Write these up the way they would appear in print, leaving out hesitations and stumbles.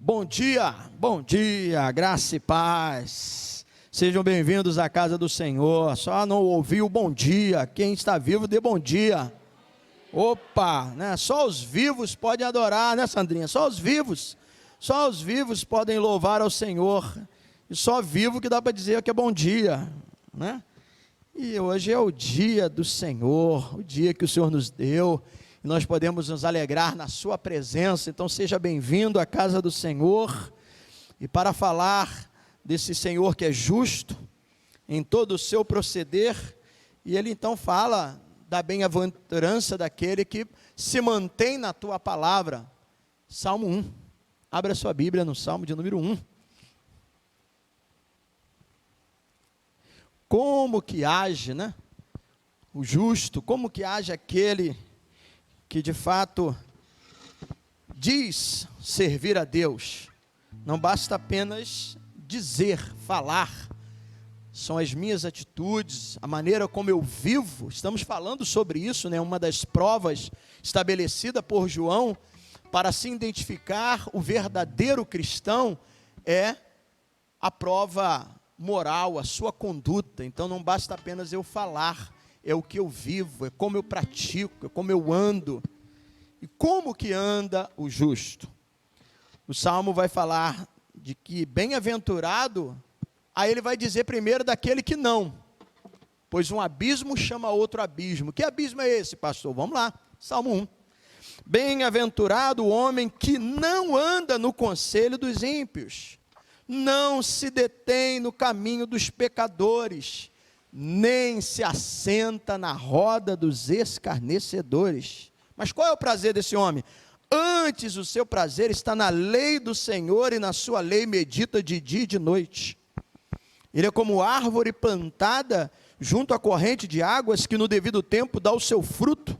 Bom dia, graça e paz. Sejam bem-vindos à casa do Senhor. Só não ouviu bom dia, quem está vivo dê bom dia. Opa, né? Só os vivos podem adorar, né, Sandrinha? Só os vivos podem louvar ao Senhor. E só vivo que dá para dizer que é bom dia, né? E hoje é o dia do Senhor, o dia que o Senhor nos deu. E nós podemos nos alegrar na sua presença. Então seja bem-vindo à casa do Senhor. E para falar desse Senhor que é justo em todo o seu proceder, e ele então fala da bem-aventurança daquele que se mantém na tua palavra. Salmo 1. Abra a sua Bíblia no Salmo de número 1. Como que age, né? O justo, como que age aquele que de fato diz servir a Deus. Não basta apenas dizer, falar, são as minhas atitudes, a maneira como eu vivo. Estamos falando sobre isso, né? Uma das provas estabelecida por João para se identificar o verdadeiro cristão é a prova moral, a sua conduta. Então não basta apenas eu falar, é o que eu vivo, é como eu pratico, é como eu ando. E como que anda o justo? O Salmo vai falar de que bem-aventurado, aí ele vai dizer primeiro daquele que não, pois um abismo chama outro abismo. Que abismo é esse, pastor? Vamos lá, Salmo 1. Bem-aventurado o homem que não anda no conselho dos ímpios, não se detém no caminho dos pecadores, nem se assenta na roda dos escarnecedores. Mas qual é o prazer desse homem? Antes o seu prazer está na lei do Senhor, e na sua lei medita de dia e de noite. Ele é como árvore plantada junto à corrente de águas, que no devido tempo dá o seu fruto,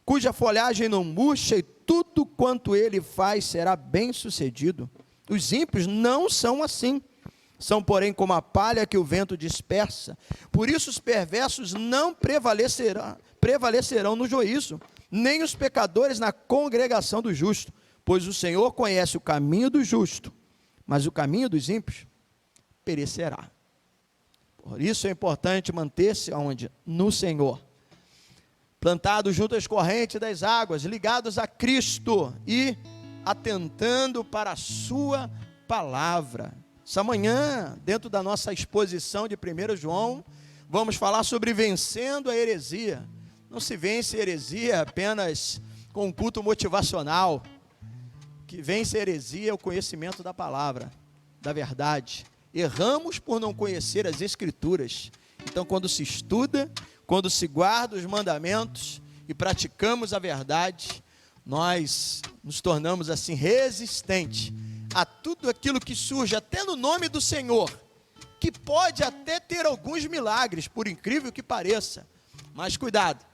cuja folhagem não murcha, e tudo quanto ele faz será bem sucedido. Os ímpios não são assim. São, porém, como a palha que o vento dispersa. Por isso os perversos não prevalecerão no juízo, nem os pecadores na congregação do justo. Pois o Senhor conhece o caminho do justo, mas o caminho dos ímpios perecerá. Por isso é importante manter-se aonde? No Senhor. Plantados junto às correntes das águas, ligados a Cristo e atentando para a sua palavra. Essa manhã, dentro da nossa exposição de 1 João, vamos falar sobre vencendo a heresia. Não se vence a heresia apenas com um culto motivacional. Que vence a heresia é o conhecimento da palavra, da verdade. Erramos por não conhecer as Escrituras. Então, quando se estuda, quando se guarda os mandamentos e praticamos a verdade, nós nos tornamos assim resistentes a tudo aquilo que surge, até no nome do Senhor, que pode até ter alguns milagres, por incrível que pareça. Mas cuidado,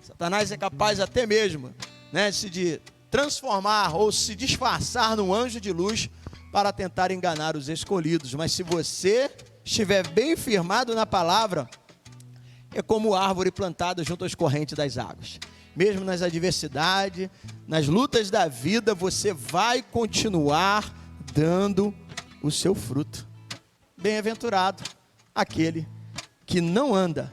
Satanás é capaz até mesmo, né, de transformar ou se disfarçar num anjo de luz para tentar enganar os escolhidos. Mas se você estiver bem firmado na palavra, é como árvore plantada junto às correntes das águas. Mesmo nas adversidades, nas lutas da vida, você vai continuar dando o seu fruto. Bem-aventurado aquele que não anda,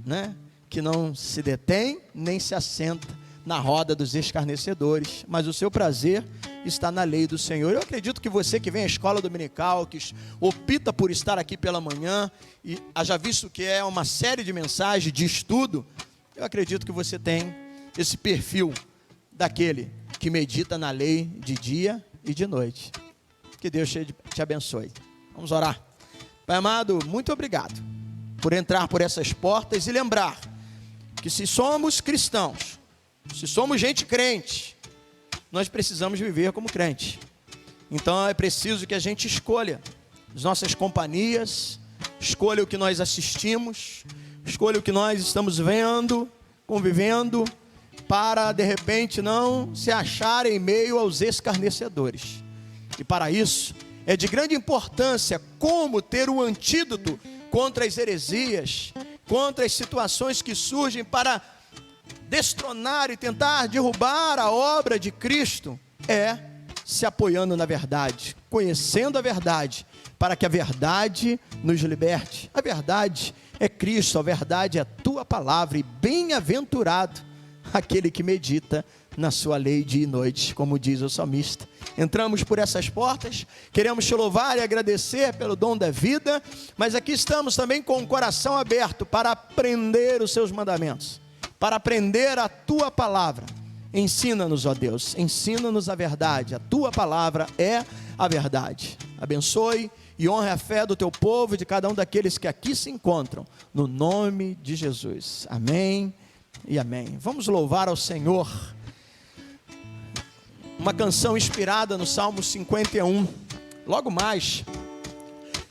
né? Que não se detém, nem se assenta na roda dos escarnecedores, mas o seu prazer está na lei do Senhor. Eu acredito que você que vem à escola dominical, que opta por estar aqui pela manhã, e haja visto que é uma série de mensagens de estudo, eu acredito que você tem esse perfil daquele que medita na lei de dia e de noite. Que Deus te abençoe. Vamos orar. Pai amado, muito obrigado por entrar por essas portas e lembrar que se somos cristãos, se somos gente crente, nós precisamos viver como crente. Então é preciso que a gente escolha as nossas companhias, escolha o que nós assistimos, escolha o que nós estamos vendo, convivendo, para de repente não se achar em meio aos escarnecedores. E para isso é de grande importância como ter um antídoto contra as heresias, contra as situações que surgem para destronar e tentar derrubar a obra de Cristo, é se apoiando na verdade, conhecendo a verdade, para que a verdade nos liberte. A verdade é Cristo, a verdade é a tua palavra, e bem-aventurado aquele que medita na sua lei dia e noite, como diz o salmista. Entramos por essas portas, queremos te louvar e agradecer pelo dom da vida, mas aqui estamos também com o coração aberto para aprender os seus mandamentos, para aprender a tua palavra. Ensina-nos, ó Deus, ensina-nos a verdade, a tua palavra é a verdade. Abençoe e honre a fé do teu povo e de cada um daqueles que aqui se encontram, no nome de Jesus. Amém e amém. Vamos louvar ao Senhor. Uma canção inspirada no Salmo 51. Logo mais,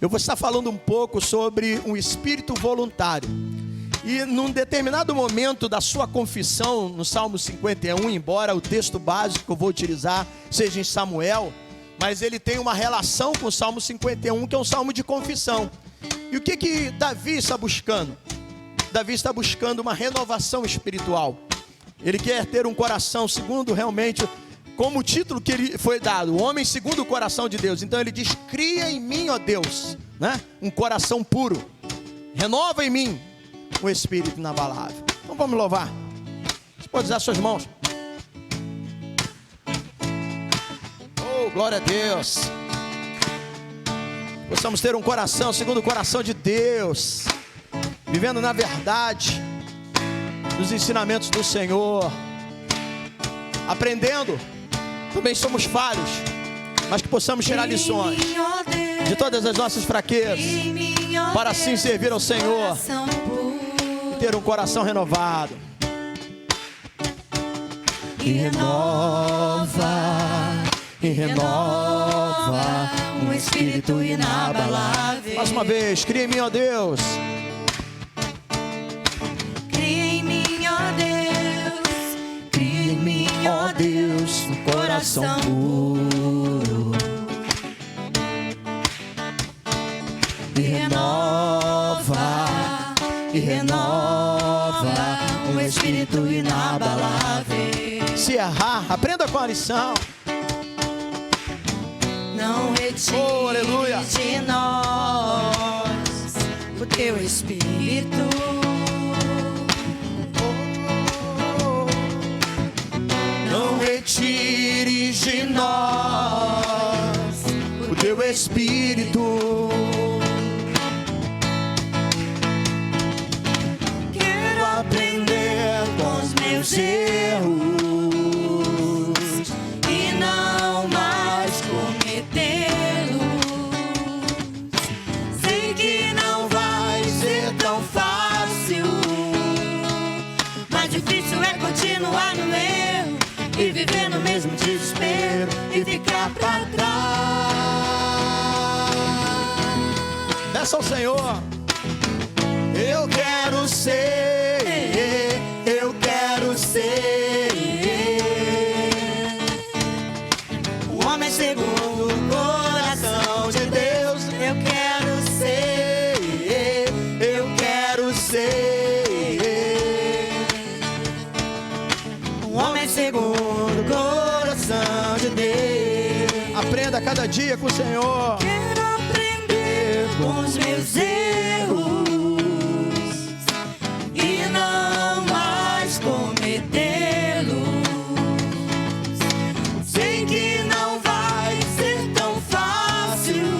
eu vou estar falando um pouco sobre um espírito voluntário. E num determinado momento da sua confissão, no Salmo 51, embora o texto básico que eu vou utilizar seja em Samuel, mas ele tem uma relação com o Salmo 51, que é um salmo de confissão. E o que Davi está buscando? Davi está buscando uma renovação espiritual. Ele quer ter um coração segundo realmente, como o título que ele foi dado, o homem segundo o coração de Deus. Então ele diz: cria em mim, ó Deus, né? Um coração puro, renova em mim um espírito inabalável. Então vamos louvar. Você pode usar suas mãos. Oh, glória a Deus. Possamos ter um coração segundo o coração de Deus, vivendo na verdade, nos ensinamentos do Senhor, aprendendo. Também somos falhos, mas que possamos tirar lições de todas as nossas fraquezas, para assim servir ao Senhor e ter um coração renovado. E renova um espírito inabalável. Mais uma vez, cria em mim, ó Deus. Ó Deus, um coração puro, e renova um espírito inabalável. Se errar, aprenda com a lição. Não retire de nós o teu espírito. Não retires de nós o teu espírito. Quero aprender com os meus erros e não mais cometê-los. Sei que não vai ser tão fácil, mas difícil é continuar no erro e viver no mesmo desespero e ficar pra trás. Peça ao Senhor. Eu quero ser o homem segundo o coração de Deus. Eu quero ser um homem segundo o coração de Deus. Aprenda cada dia com o Senhor. Quero aprender com os meus erros e não mais cometê-los. Sei que não vai ser tão fácil,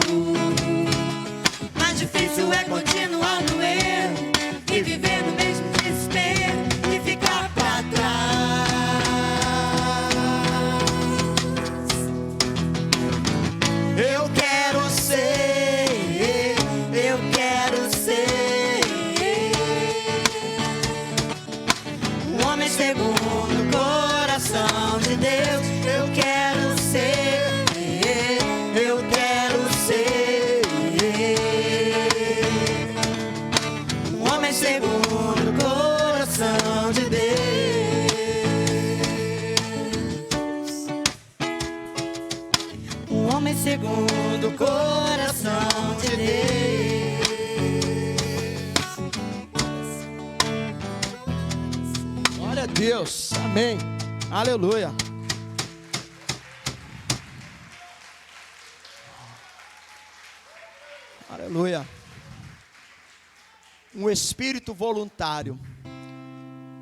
mas difícil é continuar no erro e viver no mesmo desespero e ficar pra trás. Eu quero ser um homem segundo o coração de Deus. Eu quero ser um homem segundo o coração de Deus. Um homem segundo o coração de Deus. Glória a Deus, amém, aleluia. Aleluia. Um espírito voluntário.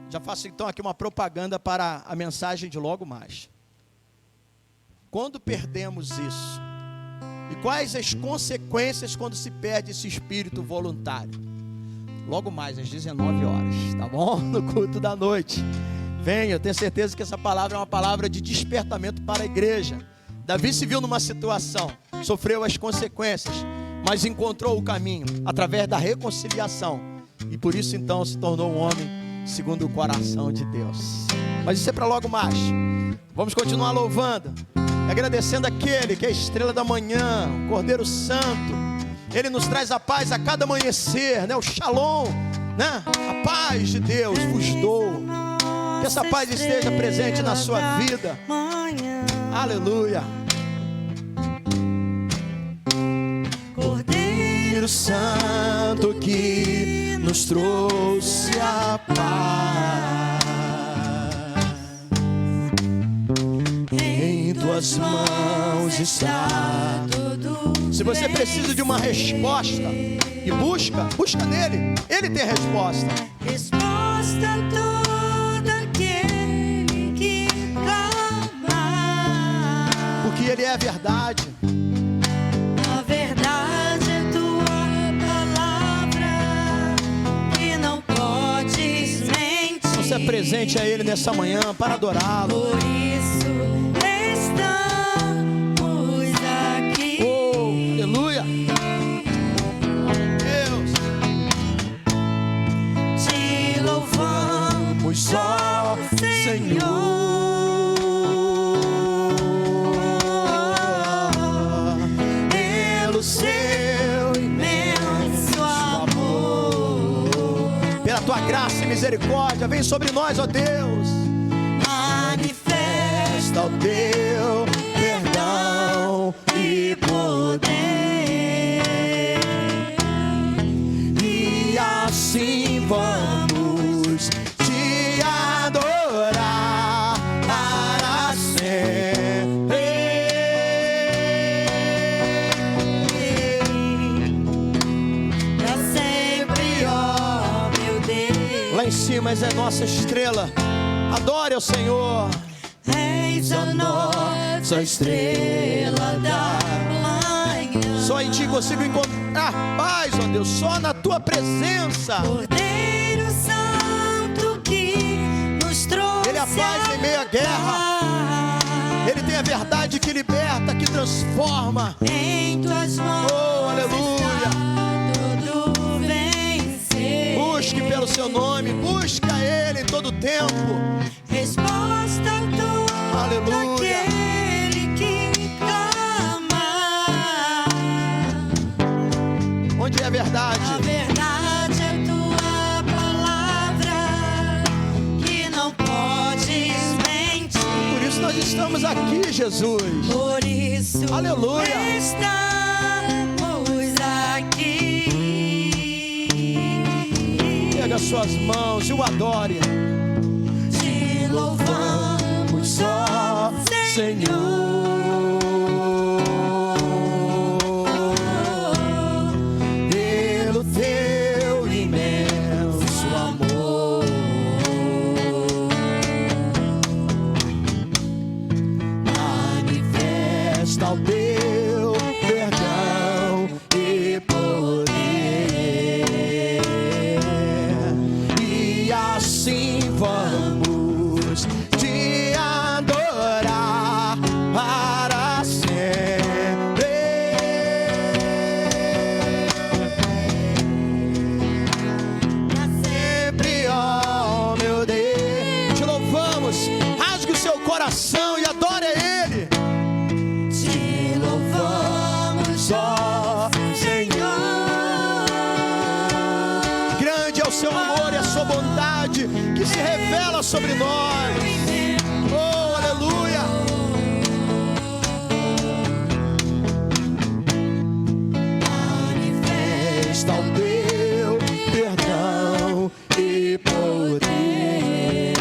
Já faço então aqui uma propaganda para a mensagem de logo mais. Quando perdemos isso? E quais as consequências quando se perde esse espírito voluntário? Logo mais às 19 horas, tá bom? No culto da noite. Venha, eu tenho certeza que essa palavra é uma palavra de despertamento para a igreja. Davi se viu numa situação, sofreu as consequências, mas encontrou o caminho através da reconciliação. E por isso então se tornou um homem segundo o coração de Deus. Mas isso é para logo mais. Vamos continuar louvando, agradecendo aquele que é a estrela da manhã, o Cordeiro Santo. Ele nos traz a paz a cada amanhecer, né? O Shalom, né? A paz de Deus vos dou. Que essa paz esteja presente na sua vida. Aleluia. Cordeiro Santo que nos trouxe a paz, em tuas mãos está tudo. Se você precisa de uma resposta e busca nele, ele tem a resposta. Resposta a todo aquele que clama, porque ele é a verdade. A verdade é tua palavra, que não podes mentir. Você apresente a ele nessa manhã para adorá-lo. Por isso estamos aqui. Oh, aleluia. Deus, Te louvamos, só Senhor. Pelo seu imenso amor, pela tua graça e misericórdia, vem sobre nós, ó Deus. manifesta O teu perdão e poder, e assim vamos te adorar para sempre. pra sempre, ó meu Deus. Lá em cima é nossa estrela. Adore ao Senhor. Eis a nossa estrela da manhã. Só em ti consigo encontrar paz, ó Deus. Só na tua presença. Cordeiro Santo que nos trouxe Ele é a paz em meio à guerra. Ele tem a verdade que liberta, que transforma. Em tuas mãos, Oh, aleluia. tudo vencer. Busque pelo seu nome, busca Ele em todo tempo. Resposta a tua Aleluia. daquele que clama. Onde é a verdade? A verdade é tua palavra, que não podes mentir. Por isso nós estamos aqui, Jesus. Por isso Aleluia. estamos aqui. Pega as suas mãos e o adore. Te louvamos, Só Senhor. Pelo teu imenso amor, manifesta o teu perdão e poder, e assim vamos te adorar para sempre. pra sempre. Oh, meu Deus, te louvamos. Rasgue o seu coração e adore a Ele. Te louvamos, Só Senhor. grande é o seu amor e a sua bondade que se revela sobre nós. Oh, aleluia. Manifesta o teu perdão e poder,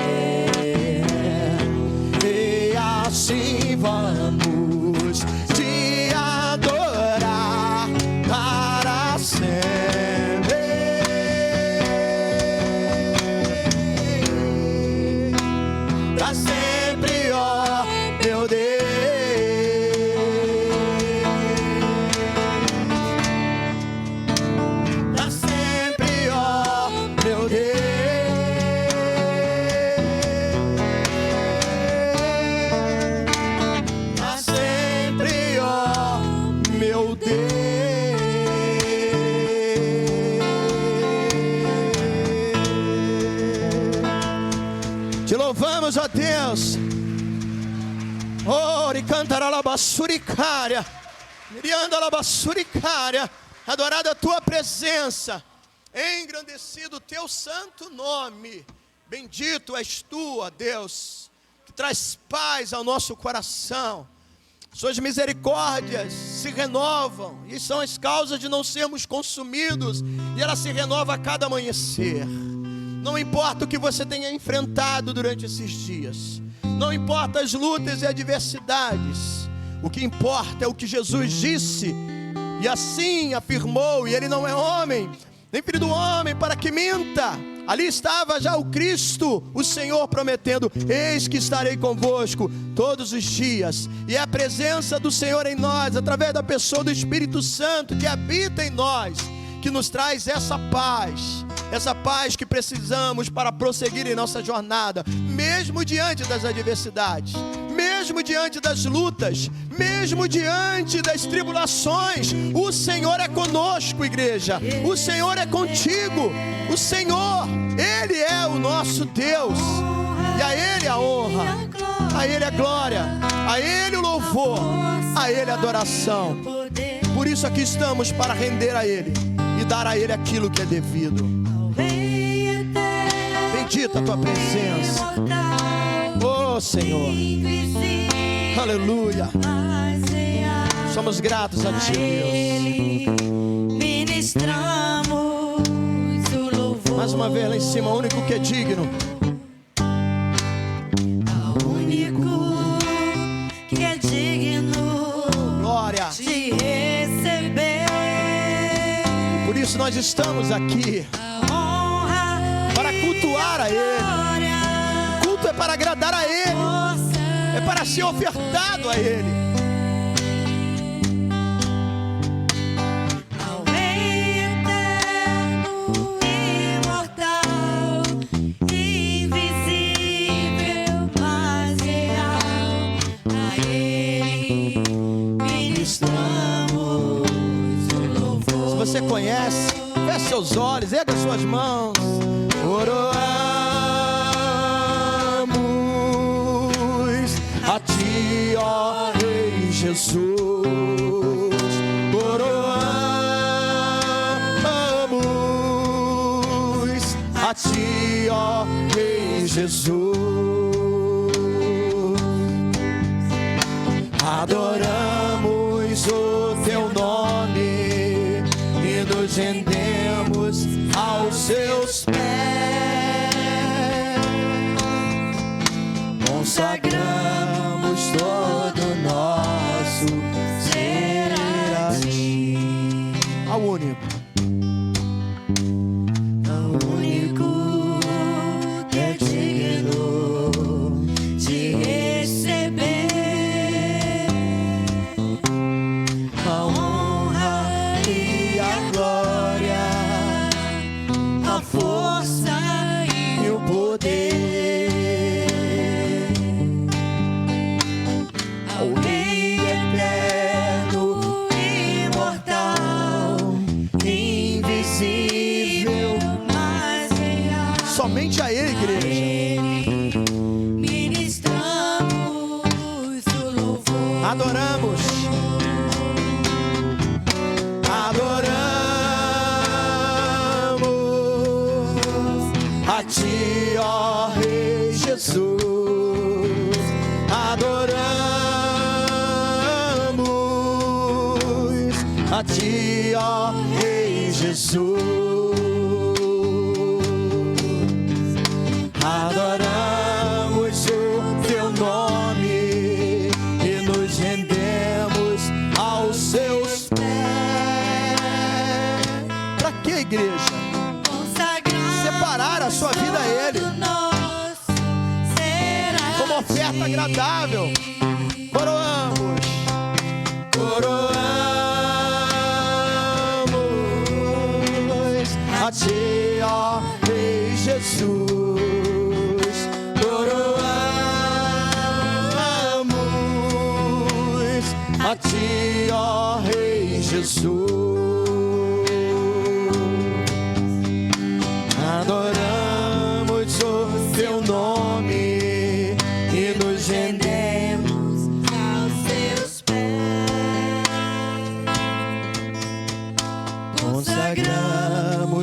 e assim vamos te adorar para sempre. adoramos a Deus. Ore cantará la bassuricária. Mirianda la bassuricária. Adorada a tua presença. Engrandecido o teu santo nome. Bendito és tu, ó Deus, que traz paz ao nosso coração. Suas misericórdias se renovam e são as causas de não sermos consumidos, e ela se renova a cada amanhecer. Não importa o que você tenha enfrentado durante esses dias, não importa as lutas e adversidades, o que importa é o que Jesus disse, e assim afirmou, e ele não é homem, nem filho do homem para que minta. Ali estava já o Cristo, o Senhor prometendo: eis que estarei convosco todos os dias. E é a presença do Senhor em nós, através da pessoa do Espírito Santo que habita em nós, que nos traz essa paz que precisamos para prosseguir em nossa jornada, mesmo diante das adversidades, mesmo diante das lutas, mesmo diante das tribulações. O Senhor é conosco, igreja. O Senhor é contigo. O Senhor, Ele é o nosso Deus, e a Ele a honra, a Ele a glória, a Ele o louvor, a Ele a adoração. Por isso aqui estamos, para render a Ele e dar a Ele aquilo que é devido. Bendita a tua presença, oh Senhor. Aleluia. Somos gratos a ti, Deus. Ministramos o louvor. Mais uma vez lá em cima, o único que é digno, O único que é digno glória. de receber Por isso nós estamos aqui, a honra para cultuar a e Ele. glória, Culto é para agradar a Ele, força é para ser ofertado a Ele. ao Rei eterno, imortal, invisível, mas real. A Ele ministramos o louvor. Se você conhece, feche seus olhos, erga suas mãos. Coroamos a ti, ó Rei Jesus. Coroamos a ti, ó Rei Jesus. Adoramos o teu nome e nos rendemos aos seus pés. Consagramos todo o nosso ser a ti. Ao único, O único que é digno de receber a honra e a glória, a força e o poder. ao Rei eterno, imortal, invisível, mas real. Somente a Ele, igreja. Ele ministramos o louvor. Adoramos. Adoramos a ti, ó Rei Jesus. Adoramos a ti, ó Rei Jesus. Adoramos o teu nome e nos rendemos aos seus pés. Para que, igreja? Separar a sua vida a Ele como oferta agradável. Coroamos, coroamos a ti, ó Rei Jesus. Coroamos a ti, ó Rei Jesus. Adoramos o teu nome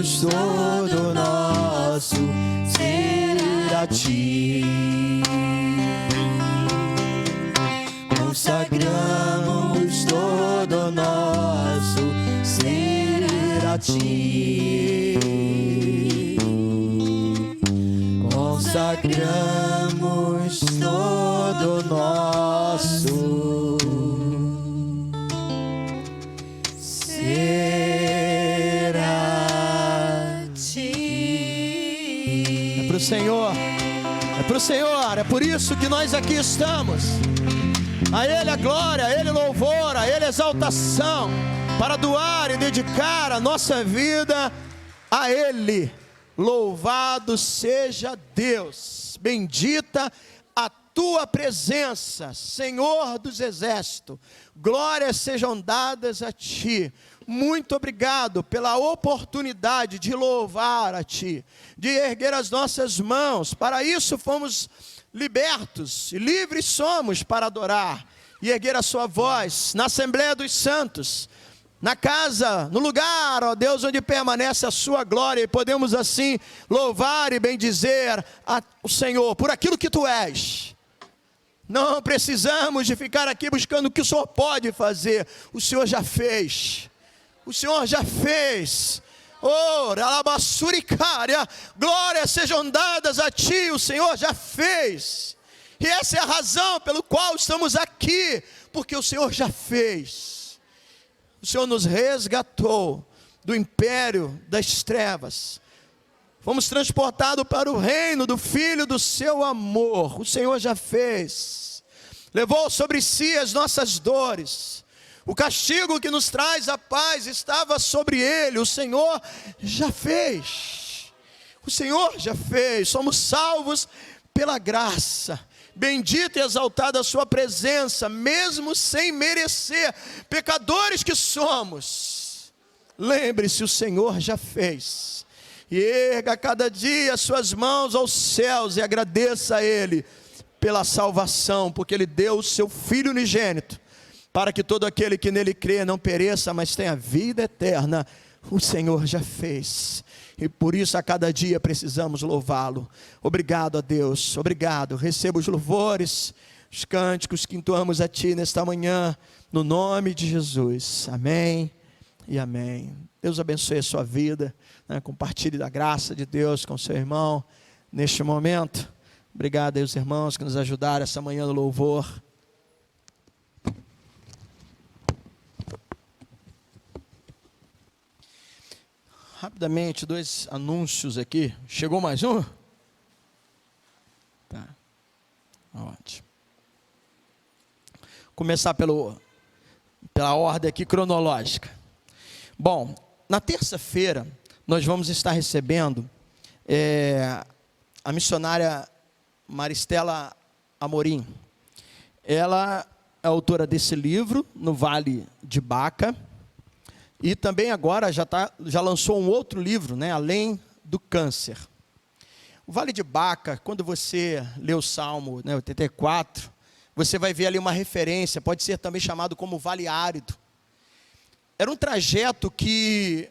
consagramos todo nosso ser a ti. Consagramos todo nosso ser a ti. Consagramos todo nosso ser a ti. É para o Senhor, é para o Senhor, é por isso que nós aqui estamos. A Ele a glória, a Ele louvor, a Ele exaltação, para doar e dedicar a nossa vida a Ele. Louvado seja Deus, bendita a tua presença, Senhor dos exércitos, glórias sejam dadas a ti. Muito obrigado pela oportunidade de louvar a ti, de erguer as nossas mãos. Para isso fomos libertos e livres somos para adorar e erguer a sua voz na Assembleia dos Santos, na casa, no lugar, ó Deus, onde permanece a sua glória, e podemos assim louvar e bendizer o Senhor por aquilo que tu és. Não precisamos de ficar aqui buscando o que o Senhor pode fazer, o Senhor já fez, o Senhor já fez. Oh, alabaçuricária, glórias sejam dadas a ti, o Senhor já fez. E essa é a razão pelo qual estamos aqui, porque o Senhor já fez. O Senhor nos resgatou do império das trevas. Fomos transportados para o reino do Filho do seu amor. O Senhor já fez. Levou sobre si as nossas dores. O castigo que nos traz a paz estava sobre ele. O Senhor já fez. O Senhor já fez. Somos salvos pela graça. Bendita e exaltada a sua presença, mesmo sem merecer, pecadores que somos. Lembre-se, o Senhor já fez. E erga cada dia as suas mãos aos céus e agradeça a Ele pela salvação, porque Ele deu o seu Filho unigênito, para que todo aquele que nele crê não pereça, mas tenha vida eterna. O Senhor já fez. E por isso a cada dia precisamos louvá-lo. Obrigado a Deus, obrigado. Receba os louvores, os cânticos que entoamos a ti nesta manhã, no nome de Jesus. Amém e amém. Deus abençoe a sua vida, né? Compartilhe da graça de Deus com seu irmão neste momento. Obrigado aí os irmãos que nos ajudaram essa manhã no louvor. Rapidamente, 2 anúncios aqui. Chegou mais um? Tá. Ótimo. Começar pela ordem aqui cronológica. Bom, na terça-feira, nós vamos estar recebendo a missionária Maristela Amorim. Ela é autora desse livro, No Vale de Baca. E também agora já lançou um outro livro, né, Além do Câncer. O Vale de Baca, quando você lê o Salmo, né, 84, você vai ver ali uma referência, pode ser também chamado como Vale Árido. Era um trajeto que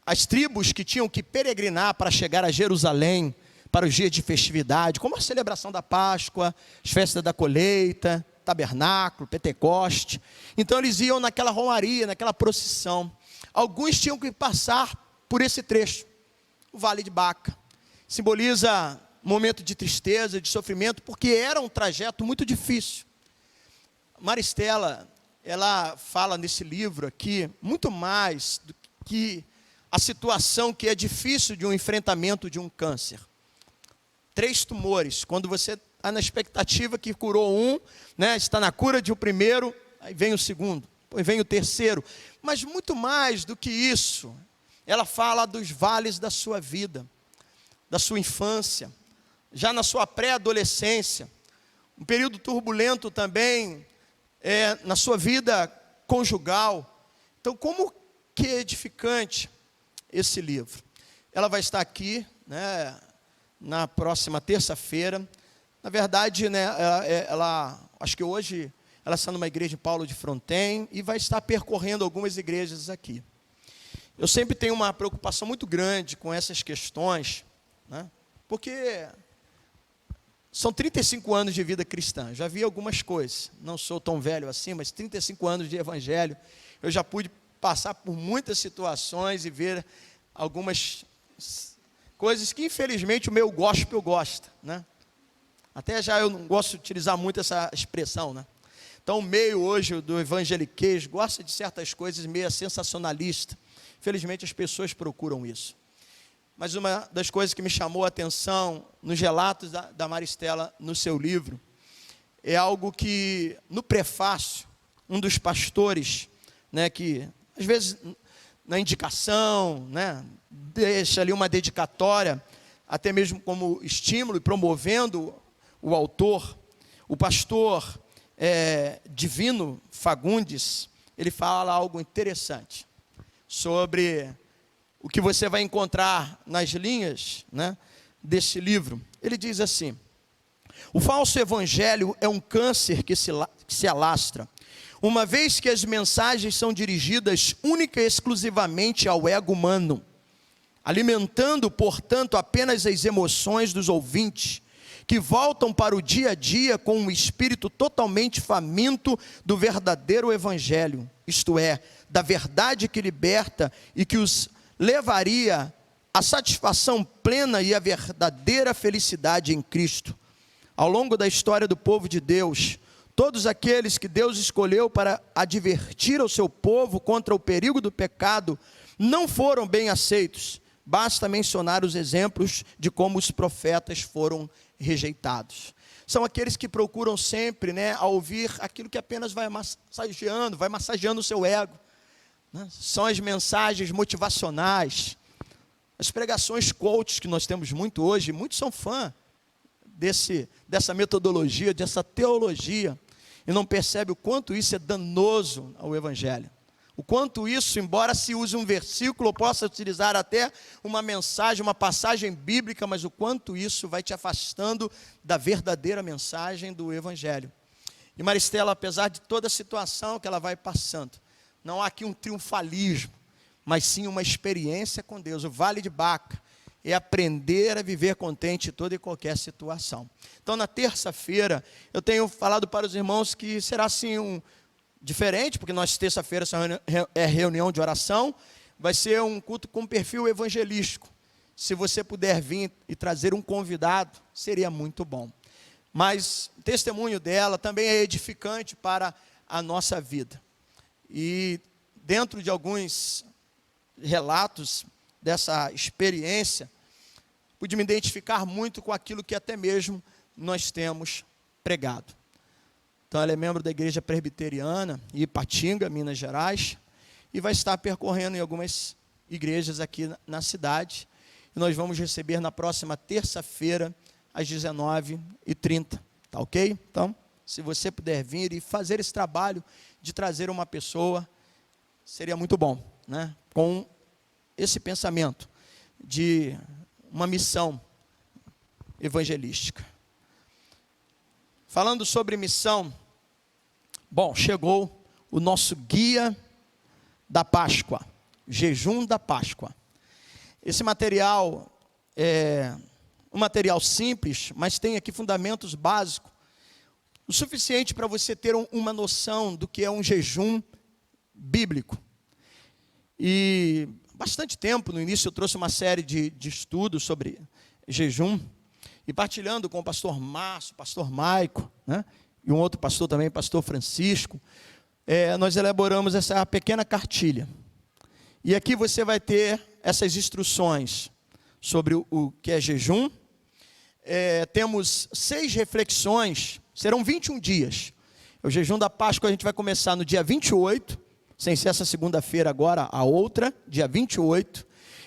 as tribos que tinham que peregrinar para chegar a Jerusalém, para os dias de festividade, como a celebração da Páscoa, as festas da colheita, tabernáculo, Pentecoste. Então eles iam naquela romaria, naquela procissão. Alguns tinham que passar por esse trecho. O Vale de Baca simboliza um momento de tristeza, de sofrimento, porque era um trajeto muito difícil. Maristela, ela fala nesse livro aqui muito mais do que a situação que é difícil de um enfrentamento de um câncer. 3 tumores, quando você está na expectativa que curou um, né, está na cura de o primeiro, aí vem o segundo, depois vem o terceiro. Mas muito mais do que isso, ela fala dos vales da sua vida, da sua infância, já na sua pré-adolescência, um período turbulento também, na sua vida conjugal. Então, como que é edificante esse livro? Ela vai estar aqui, né, na próxima terça-feira. Na verdade, né, acho que hoje ela está numa igreja de Paulo de Fronten e vai estar percorrendo algumas igrejas aqui. Eu sempre tenho uma preocupação muito grande com essas questões, né? Porque são 35 anos de vida cristã, já vi algumas coisas, não sou tão velho assim, mas 35 anos de evangelho, eu já pude passar por muitas situações e ver algumas coisas que infelizmente o meu gospel gosta, né? Até já eu não gosto de utilizar muito essa expressão, né? Então o meio hoje do evangeliquez gosta de certas coisas meio sensacionalista. Infelizmente as pessoas procuram isso. Mas uma das coisas que me chamou a atenção nos relatos da Maristela no seu livro é algo que no prefácio, um dos pastores, né, que às vezes na indicação, né, deixa ali uma dedicatória, até mesmo como estímulo e promovendo o autor, o pastor Divino Fagundes, ele fala algo interessante sobre o que você vai encontrar nas linhas, né, desse livro. Ele diz assim: o falso evangelho é um câncer que se alastra, uma vez que as mensagens são dirigidas única e exclusivamente ao ego humano, alimentando, portanto, apenas as emoções dos ouvintes, que voltam para o dia a dia com um espírito totalmente faminto do verdadeiro evangelho, isto é, da verdade que liberta e que os levaria à satisfação plena e à verdadeira felicidade em Cristo. Ao longo da história do povo de Deus, todos aqueles que Deus escolheu para advertir ao seu povo contra o perigo do pecado, não foram bem aceitos. Basta mencionar os exemplos de como os profetas foram rejeitados. São aqueles que procuram sempre, né, a ouvir aquilo que apenas vai massageando o seu ego, né? São as mensagens motivacionais, as pregações coaches que nós temos muito hoje. Muitos são fã dessa metodologia, dessa teologia, e não percebe o quanto isso é danoso ao evangelho. O quanto isso, embora se use um versículo, ou possa utilizar até uma mensagem, uma passagem bíblica, mas o quanto isso vai te afastando da verdadeira mensagem do evangelho. E Maristela, apesar de toda a situação que ela vai passando, não há aqui um triunfalismo, mas sim uma experiência com Deus. O Vale de Baca é aprender a viver contente em toda e qualquer situação. Então, na terça-feira, eu tenho falado para os irmãos que será assim diferente, porque nós terça-feira é reunião de oração, vai ser um culto com perfil evangelístico. Se você puder vir e trazer um convidado, seria muito bom. Mas o testemunho dela também é edificante para a nossa vida. E dentro de alguns relatos dessa experiência, pude me identificar muito com aquilo que até mesmo nós temos pregado. Então, ela é membro da Igreja Presbiteriana em Ipatinga, Minas Gerais, e vai estar percorrendo em algumas igrejas aqui na cidade. E nós vamos receber na próxima terça-feira, às 19h30, tá ok? Então, se você puder vir e fazer esse trabalho de trazer uma pessoa, seria muito bom, né? Com esse pensamento de uma missão evangelística. Falando sobre missão, bom, chegou o nosso guia da Páscoa, jejum da Páscoa. Esse material é um material simples, mas tem aqui fundamentos básicos, o suficiente para você ter uma noção do que é um jejum bíblico. E bastante tempo, no início eu trouxe uma série de estudos sobre jejum, e partilhando com o pastor Márcio, pastor Maico, né, e um outro pastor também, pastor Francisco, nós elaboramos essa pequena cartilha. E aqui você vai ter essas instruções sobre o que é jejum. Temos 6 reflexões, serão 21 dias. O jejum da Páscoa a gente vai começar no dia 28, sem ser essa segunda-feira agora, a outra, dia 28,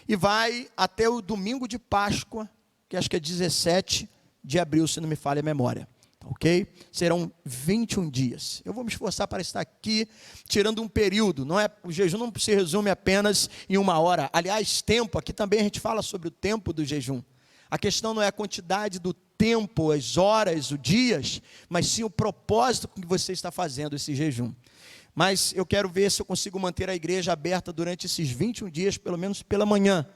e vai até o domingo de Páscoa, que acho que é 17 de abril, se não me falha a memória. Ok? Serão 21 dias. Eu vou me esforçar para estar aqui, tirando um período. O jejum não se resume apenas em 1 hora. Aliás, tempo, aqui também a gente fala sobre o tempo do jejum. A questão não é a quantidade do tempo, as horas, os dias, mas sim o propósito com que você está fazendo esse jejum. Mas eu quero ver se eu consigo manter a igreja aberta durante esses 21 dias, pelo menos pela manhã,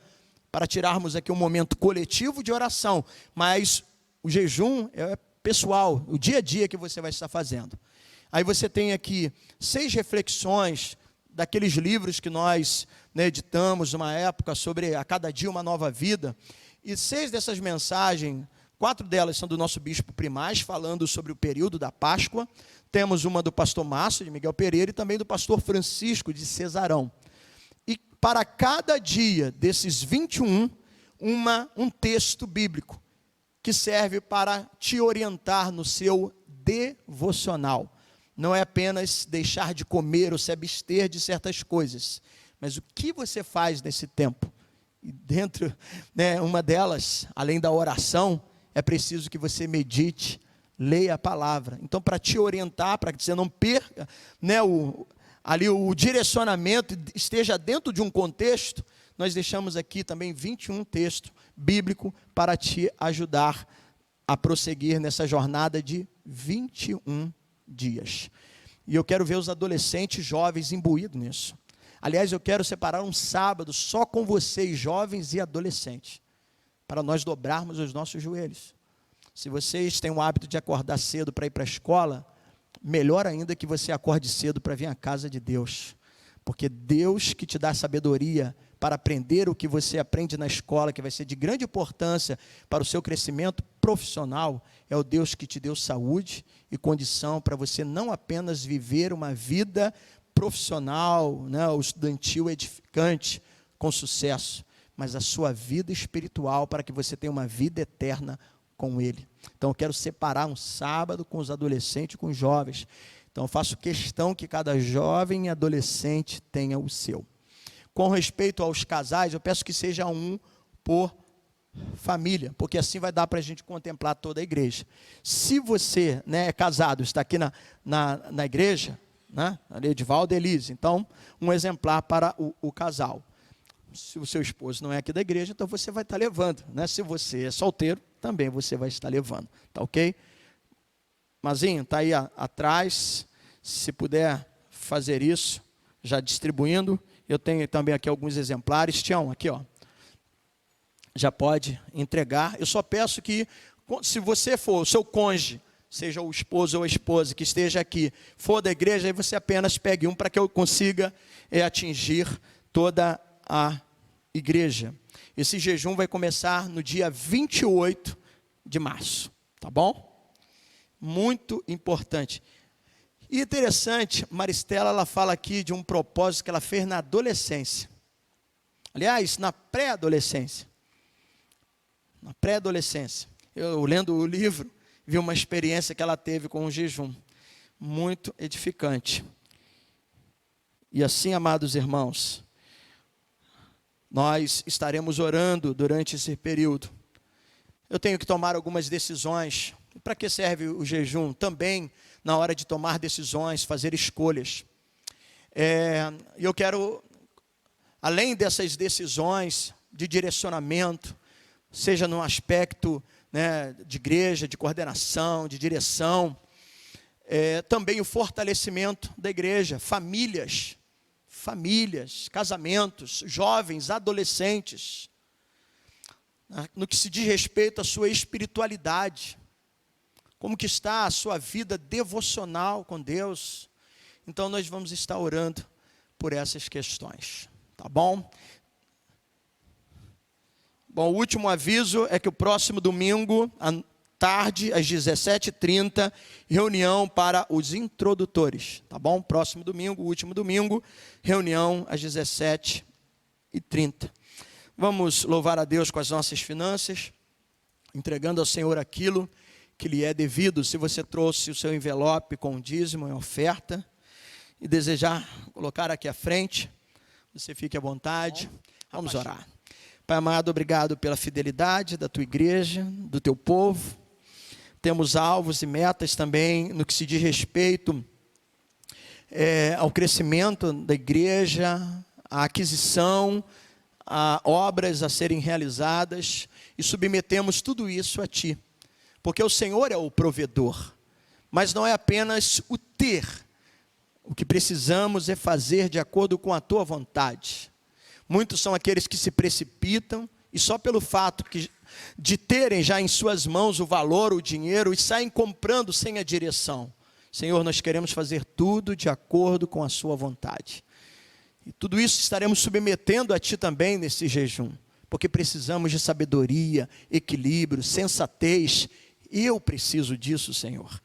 para tirarmos aqui um momento coletivo de oração. Mas o jejum é pessoal, o dia a dia que você vai estar fazendo. Aí você tem aqui 6 reflexões daqueles livros que nós, né, editamos numa época sobre a cada dia uma nova vida. E 6 dessas mensagens, 4 delas são do nosso bispo Primaz, falando sobre o período da Páscoa. Temos uma do pastor Márcio, de Miguel Pereira, e também do pastor Francisco, de Cesarão. E para cada dia desses 21, um texto bíblico, que serve para te orientar no seu devocional. Não é apenas deixar de comer ou se abster de certas coisas, mas o que você faz nesse tempo. E dentro, né, uma delas, além da oração, é preciso que você medite, leia a palavra. Então, para te orientar, para que você não perca, né, o direcionamento, esteja dentro de um contexto, nós deixamos aqui também 21 textos bíblicos para te ajudar a prosseguir nessa jornada de 21 dias. E eu quero ver os adolescentes jovens imbuídos nisso. Aliás, eu quero separar um sábado só com vocês, jovens e adolescentes, para nós dobrarmos os nossos joelhos. Se vocês têm o hábito de acordar cedo para ir para a escola, melhor ainda que você acorde cedo para vir à casa de Deus. Porque Deus que te dá sabedoria para aprender o que você aprende na escola, que vai ser de grande importância para o seu crescimento profissional, é o Deus que te deu saúde e condição para você não apenas viver uma vida profissional, né, ou estudantil edificante, com sucesso, mas a sua vida espiritual para que você tenha uma vida eterna com Ele. Então eu quero separar um sábado com os adolescentes e com os jovens. Então eu faço questão que cada jovem e adolescente tenha o seu. Com respeito aos casais, eu peço que seja um por família, porque assim vai dar para a gente contemplar toda a igreja. Se você, né, é casado, está aqui na igreja, né, ali Edivaldo e Elise, então um exemplar para o casal. Se o seu esposo não é aqui da igreja, então você vai estar levando, né? Se você é solteiro, também você vai estar levando, tá ok? Mazinho, está aí atrás, se puder fazer isso, já distribuindo. Eu tenho também aqui alguns exemplares. Tião, aqui, ó, já pode entregar. Eu só peço que, se você for, o seu cônjuge, seja o esposo ou a esposa que esteja aqui, for da igreja, aí você apenas pegue um para que eu consiga atingir toda a igreja. Esse jejum vai começar no dia 28 de março, tá bom? Muito importante. E interessante, Maristela, ela fala aqui de um propósito que ela fez na adolescência. Aliás, na pré-adolescência. Na pré-adolescência. Eu, lendo o livro, vi uma experiência que ela teve com o jejum. Muito edificante. E assim, amados irmãos, nós estaremos orando durante esse período. Eu tenho que tomar algumas decisões. Para que serve o jejum? Também na hora de tomar decisões, fazer escolhas. Eu quero, além dessas decisões de direcionamento, seja no aspecto, né, de igreja, de coordenação, de direção, também o fortalecimento da igreja, famílias, casamentos, jovens, adolescentes, no que se diz respeito à sua espiritualidade, como que está a sua vida devocional com Deus. Então nós vamos estar orando por essas questões, tá bom? Bom, o último aviso é que o próximo domingo, à tarde, às 17h30, reunião para os introdutores, tá bom? Próximo domingo, último domingo, reunião às 17h30. Vamos louvar a Deus com as nossas finanças, entregando ao Senhor aquilo que lhe é devido. Se você trouxe o seu envelope com dízimo e oferta e desejar colocar aqui à frente, você fique à vontade. Vamos orar. Pai amado, obrigado pela fidelidade da tua igreja, do teu povo. Temos alvos e metas também no que se diz respeito ao crescimento da igreja, à aquisição, a obras a serem realizadas, e submetemos tudo isso a ti. Porque o Senhor é o provedor, mas não é apenas o ter. O que precisamos é fazer de acordo com a tua vontade. Muitos são aqueles que se precipitam e só pelo fato de terem já em suas mãos o valor, o dinheiro, e saem comprando sem a direção. Senhor, nós queremos fazer tudo de acordo com a sua vontade. E tudo isso estaremos submetendo a Ti também nesse jejum, porque precisamos de sabedoria, equilíbrio, sensatez. Eu preciso disso, Senhor.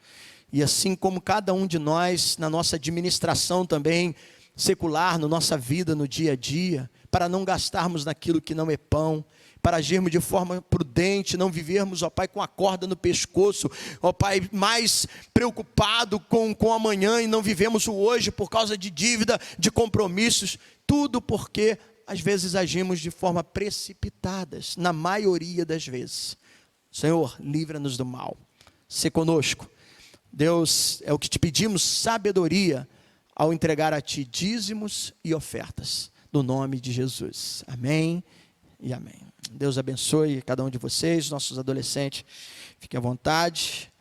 E assim como cada um de nós, na nossa administração também secular, na nossa vida, no dia a dia, para não gastarmos naquilo que não é pão, para agirmos de forma prudente, não vivermos, ó Pai, com a corda no pescoço, ó Pai, mais preocupado com amanhã e não vivemos o hoje por causa de dívida, de compromissos, tudo porque às vezes agimos de forma precipitadas, na maioria das vezes. Senhor, livra-nos do mal, sê conosco. Deus, é o que te pedimos, sabedoria, ao entregar a Ti dízimos e ofertas, no nome de Jesus. Amém e amém. Deus abençoe cada um de vocês, nossos adolescentes, fiquem à vontade.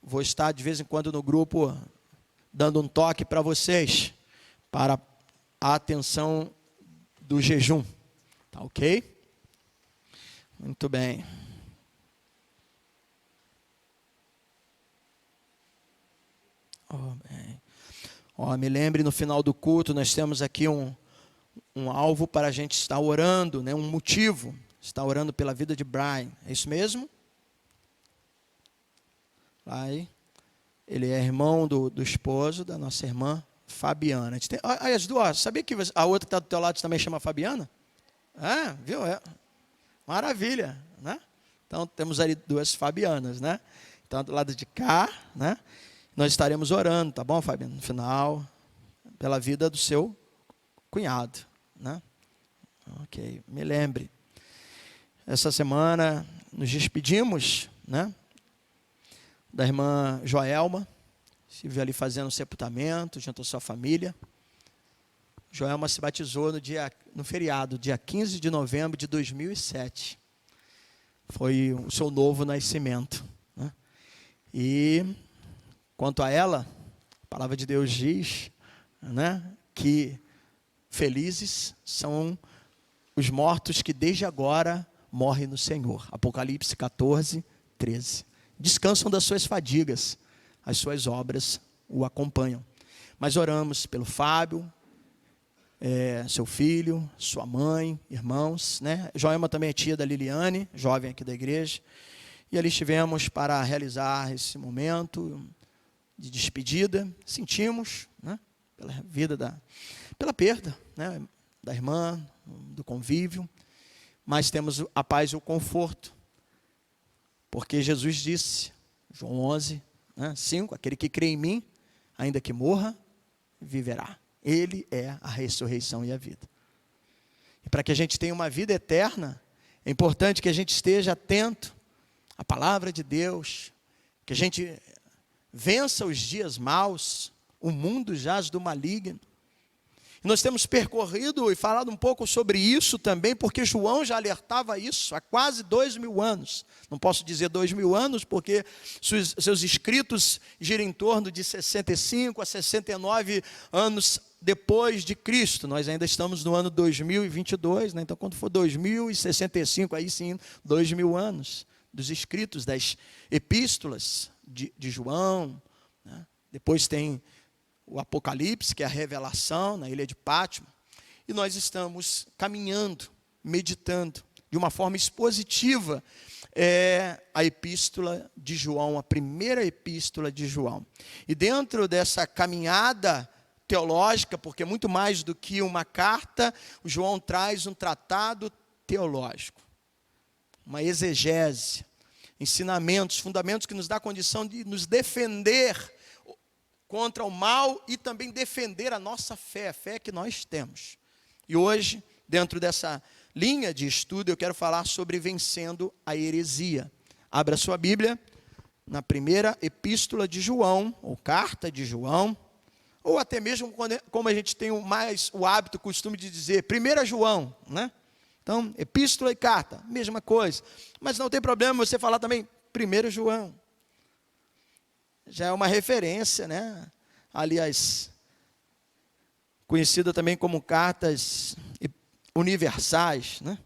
Vou estar de vez em quando no grupo, dando um toque para vocês, para a atenção do jejum, tá ok? Muito bem. Me lembre, no final do culto, nós temos aqui um alvo para a gente estar orando, né? Um motivo, estar orando pela vida de Brian, é isso mesmo? Aí, ele é irmão do esposo da nossa irmã Fabiana. A gente tem, as duas, sabia que a outra que está do teu lado também chama Fabiana? Viu? Maravilha, né? Então, temos ali duas Fabianas, né? Então, do lado de cá, né? Nós estaremos orando, tá bom, Fabiana? No final, pela vida do seu cunhado, né? Ok, me lembre. Essa semana nos despedimos, né? Da irmã Joelma. Estive ali fazendo um sepultamento junto à sua família. Joelma se batizou no feriado, dia 15 de novembro de 2007. Foi o seu novo nascimento, né? E quanto a ela, a palavra de Deus diz, né, que felizes são os mortos que desde agora morrem no Senhor. Apocalipse 14, 13. Descansam das suas fadigas, as suas obras o acompanham. Mas oramos pelo Fábio, seu filho, sua mãe, irmãos, né? Joelma também é tia da Liliane, jovem aqui da igreja. E ali estivemos para realizar esse momento de despedida. Sentimos, né, pela vida pela perda, né, da irmã, do convívio, mas temos a paz e o conforto, porque Jesus disse, João 11, né, 5, aquele que crê em mim, ainda que morra, viverá. Ele é a ressurreição e a vida. E para que a gente tenha uma vida eterna, é importante que a gente esteja atento à palavra de Deus, que a gente vença os dias maus, o mundo jaz do maligno. E nós temos percorrido e falado um pouco sobre isso também, porque João já alertava isso há quase 2000 anos. Não posso dizer 2000 anos, porque seus escritos giram em torno de 65 a 69 anos depois de Cristo. Nós ainda estamos no ano 2022, né? Então quando for 2065, aí sim, 2000 anos dos escritos das epístolas de João, né? Depois tem o Apocalipse, que é a revelação na ilha de Pátimo, e nós estamos caminhando, meditando, de uma forma expositiva, a epístola de João, a primeira epístola de João. E dentro dessa caminhada teológica, porque é muito mais do que uma carta, o João traz um tratado teológico, uma exegese, ensinamentos, fundamentos que nos dá a condição de nos defender contra o mal e também defender a nossa fé, a fé que nós temos. E hoje, dentro dessa linha de estudo, eu quero falar sobre vencendo a heresia. Abra sua Bíblia na primeira epístola de João, ou carta de João, ou até mesmo como a gente tem mais o hábito, o costume de dizer, 1 João, né? Então, epístola e carta, mesma coisa. Mas não tem problema você falar também 1 João. Já é uma referência, né, aliás, conhecida também como cartas universais, né?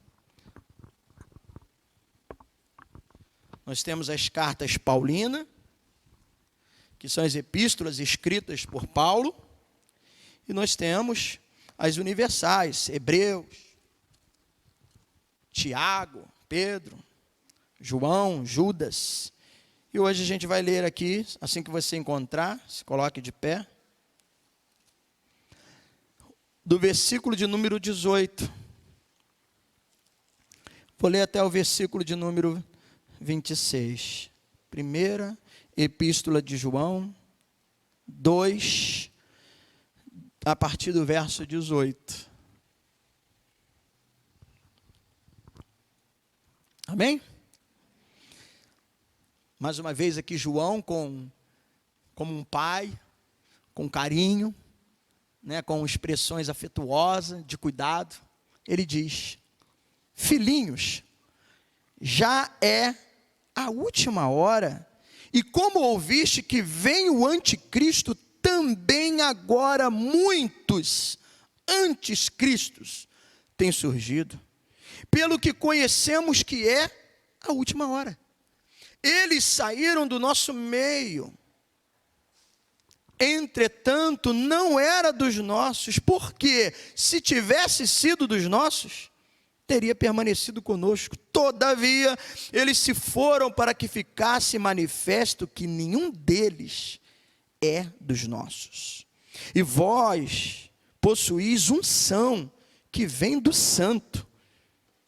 Nós temos as cartas paulinas, que são as epístolas escritas por Paulo, e nós temos as universais, Hebreus, Tiago, Pedro, João, Judas. E hoje a gente vai ler aqui, assim que você encontrar, se coloque de pé, do versículo de número 18. Vou ler até o versículo de número 26. Primeira Epístola de João, 2, a partir do verso 18. Amém? Mais uma vez aqui João, como um pai, com carinho, né, com expressões afetuosas, de cuidado, ele diz: filhinhos, já é a última hora, e como ouviste que vem o anticristo, também agora muitos anticristos têm surgido, pelo que conhecemos que é a última hora. Eles saíram do nosso meio, entretanto não era dos nossos, porque se tivesse sido dos nossos, teria permanecido conosco. Todavia, eles se foram para que ficasse manifesto que nenhum deles é dos nossos. E vós possuís unção que vem do Santo,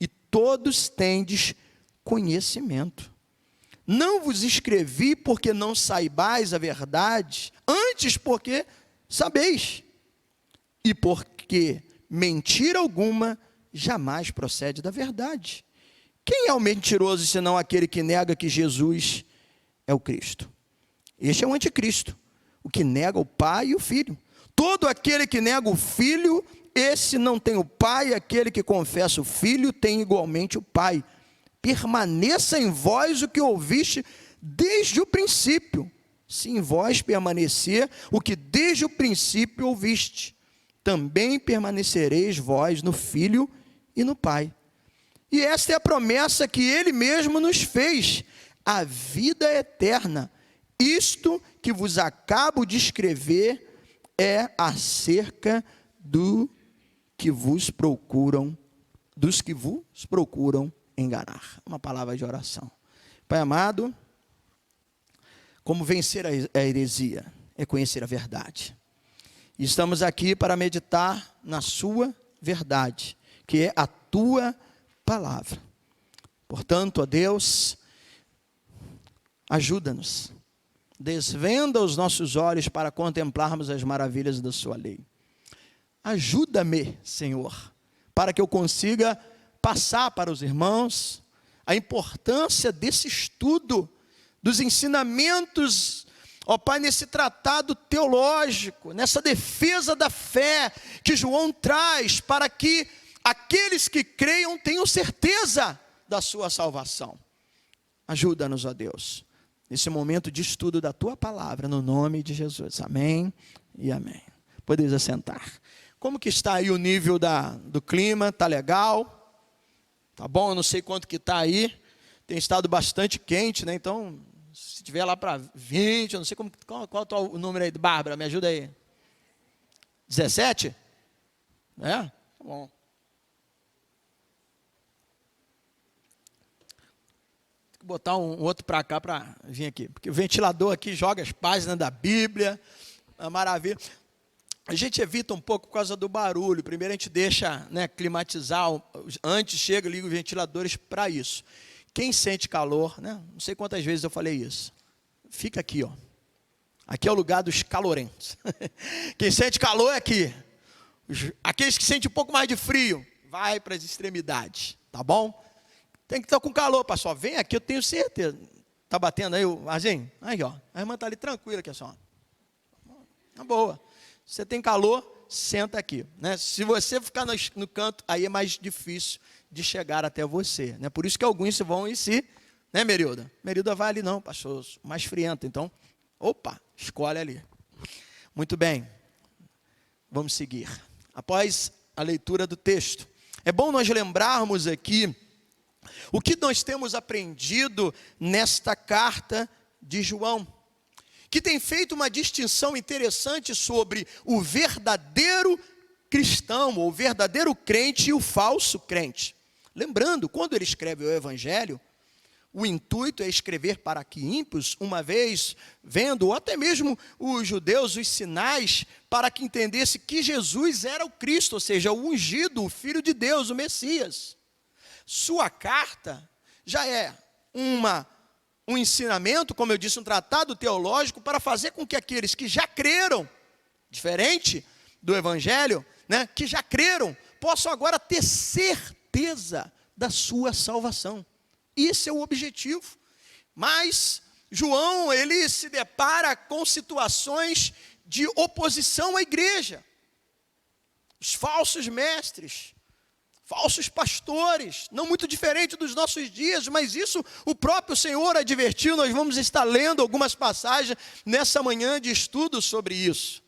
e todos tendes conhecimento. Não vos escrevi porque não saibais a verdade, antes porque sabeis, e porque mentira alguma jamais procede da verdade. Quem é o mentiroso senão aquele que nega que Jesus é o Cristo? Este é o anticristo, o que nega o Pai e o Filho. Todo aquele que nega o Filho, esse não tem o Pai, aquele que confessa o Filho tem igualmente o Pai. Permaneça em vós o que ouviste desde o princípio. Se em vós permanecer o que desde o princípio ouviste, também permanecereis vós no Filho e no Pai. E esta é a promessa que Ele mesmo nos fez, a vida eterna. Isto que vos acabo de escrever é acerca dos que vos procuram enganar. Uma palavra de oração. Pai amado, como vencer a heresia? É conhecer a verdade. E estamos aqui para meditar na sua verdade, que é a tua palavra. Portanto, ó Deus, ajuda-nos. Desvenda os nossos olhos para contemplarmos as maravilhas da sua lei. Ajuda-me, Senhor, para que eu consiga passar para os irmãos a importância desse estudo, dos ensinamentos, ó Pai, nesse tratado teológico, nessa defesa da fé que João traz, para que aqueles que creiam tenham certeza da sua salvação. Ajuda-nos, ó Deus, nesse momento de estudo da tua palavra, no nome de Jesus. Amém e amém. Podeis assentar. Como que está aí o nível do clima? Está legal? Tá bom? Eu não sei quanto que está aí. Tem estado bastante quente, né? Então, se tiver lá para 20, eu não sei qual é o número aí, Bárbara, me ajuda aí. 17? É? Tá bom. Tem que botar um outro para cá para vir aqui. Porque o ventilador aqui joga as páginas da Bíblia. É uma maravilha. A gente evita um pouco por causa do barulho. Primeiro a gente deixa, né, climatizar, antes chega e liga os ventiladores para isso. Quem sente calor, né, não sei quantas vezes eu falei isso, fica aqui, ó. Aqui é o lugar dos calorentos. Quem sente calor é aqui. Aqueles que sentem um pouco mais de frio, vai para as extremidades, tá bom? Tem que estar com calor, pastor. Vem aqui, eu tenho certeza. Tá batendo aí o arzinho? Aí, ó. A irmã está ali tranquila aqui, só. Tá boa. Você tem calor, senta aqui, né? Se você ficar no canto, aí é mais difícil de chegar até você, né? Por isso que alguns vão em si, né, Merilda? Merilda vai ali não, pastor, mais friento, então, opa, escolhe ali. Muito bem, vamos seguir. Após a leitura do texto, é bom nós lembrarmos aqui o que nós temos aprendido nesta carta de João, que tem feito uma distinção interessante sobre o verdadeiro cristão, ou o verdadeiro crente e o falso crente. Lembrando, quando ele escreve o Evangelho, o intuito é escrever para que ímpios, uma vez vendo, ou até mesmo os judeus, os sinais, para que entendesse que Jesus era o Cristo, ou seja, o ungido, o Filho de Deus, o Messias. Sua carta já é um ensinamento, como eu disse, um tratado teológico para fazer com que aqueles que já creram, diferente do Evangelho, né, que já creram, possam agora ter certeza da sua salvação. Esse é o objetivo. Mas João, ele se depara com situações de oposição à igreja. Os falsos mestres, falsos pastores, não muito diferente dos nossos dias, mas isso o próprio Senhor advertiu. Nós vamos estar lendo algumas passagens nessa manhã de estudo sobre isso.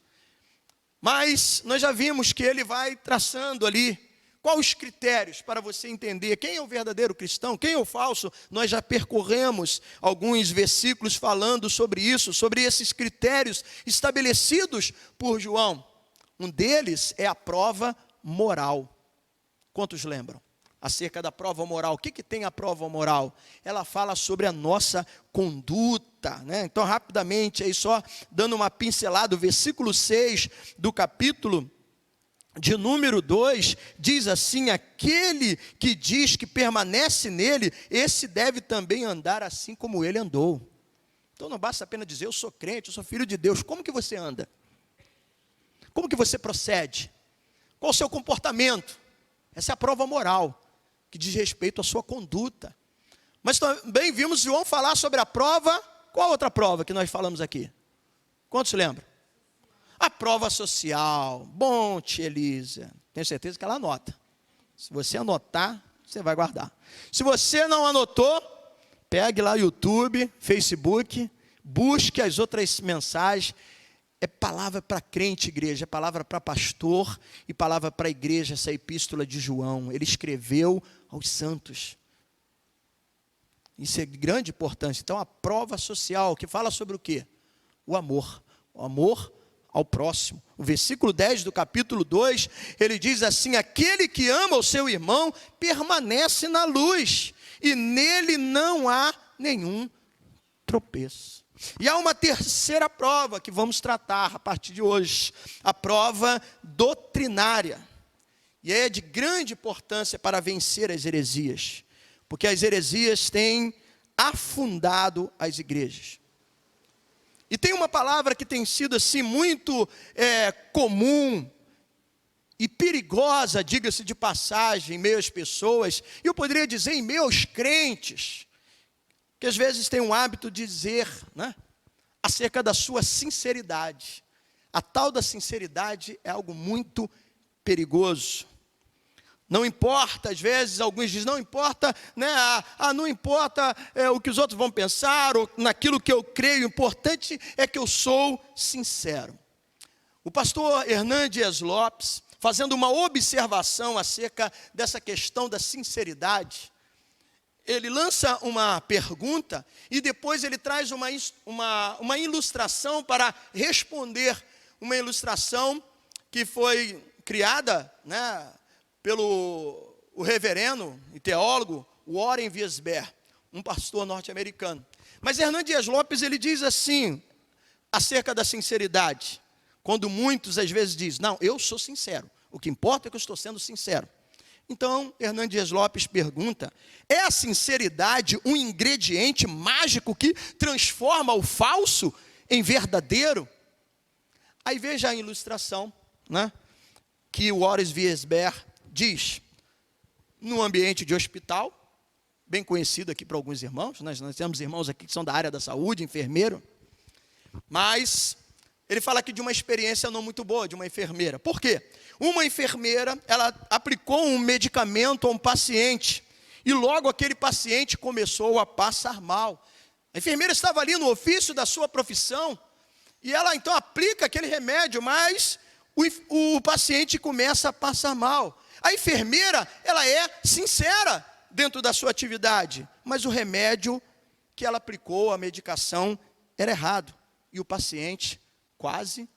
Mas nós já vimos que ele vai traçando ali quais os critérios para você entender quem é o verdadeiro cristão, quem é o falso. Nós já percorremos alguns versículos falando sobre isso, sobre esses critérios estabelecidos por João. Um deles é a prova moral. Quantos lembram? Acerca da prova moral. O que tem a prova moral? Ela fala sobre a nossa conduta, né? Então, rapidamente, aí só dando uma pincelada, o versículo 6 do capítulo de número 2, diz assim: aquele que diz que permanece nele, esse deve também andar assim como ele andou. Então não basta apenas dizer, eu sou crente, eu sou filho de Deus. Como que você anda? Como que você procede? Qual o seu comportamento? Essa é a prova moral, que diz respeito à sua conduta. Mas também vimos João falar sobre a prova. Qual outra prova que nós falamos aqui? Quantos lembram? A prova social. Bom, tia Elisa, tenho certeza que ela anota. Se você anotar, você vai guardar. Se você não anotou, pegue lá YouTube, Facebook, busque as outras mensagens. É palavra para crente, igreja, é palavra para pastor e palavra para a igreja, essa epístola de João. Ele escreveu aos santos. Isso é de grande importância. Então, a prova social, que fala sobre o quê? O amor. O amor ao próximo. O versículo 10 do capítulo 2, ele diz assim: aquele que ama o seu irmão permanece na luz, e nele não há nenhum tropeço. E há uma terceira prova que vamos tratar a partir de hoje, a prova doutrinária. E é de grande importância para vencer as heresias, porque as heresias têm afundado as igrejas. E tem uma palavra que tem sido assim muito comum e perigosa, diga-se de passagem, em meio às pessoas, e eu poderia dizer em meio aos crentes, que às vezes tem um hábito de dizer, né, acerca da sua sinceridade. A tal da sinceridade é algo muito perigoso. Não importa, às vezes, alguns dizem, não importa, né, não importa o que os outros vão pensar, ou naquilo que eu creio, o importante é que eu sou sincero. O pastor Hernan Dias Lopes, fazendo uma observação acerca dessa questão da sinceridade, ele lança uma pergunta e depois ele traz uma ilustração para responder, uma ilustração que foi criada, né, pelo reverendo e teólogo Warren Wiersbe, um pastor norte-americano. Mas Hernan Dias Lopes, ele diz assim, acerca da sinceridade, quando muitos às vezes dizem, não, eu sou sincero, o que importa é que eu estou sendo sincero. Então, Hernan Dias Lopes pergunta, é a sinceridade um ingrediente mágico que transforma o falso em verdadeiro? Aí veja a ilustração, né, que o Warren Wiersbe diz, no ambiente de hospital, bem conhecido aqui para alguns irmãos, nós temos irmãos aqui que são da área da saúde, enfermeiro, mas ele fala aqui de uma experiência não muito boa, de uma enfermeira. Por quê? Uma enfermeira, ela aplicou um medicamento a um paciente, e logo aquele paciente começou a passar mal. A enfermeira estava ali no ofício da sua profissão, E ela então aplica aquele remédio, mas o paciente começa a passar mal. A enfermeira, ela é sincera dentro da sua atividade, mas o remédio que ela aplicou, a medicação, era errado. E o paciente quase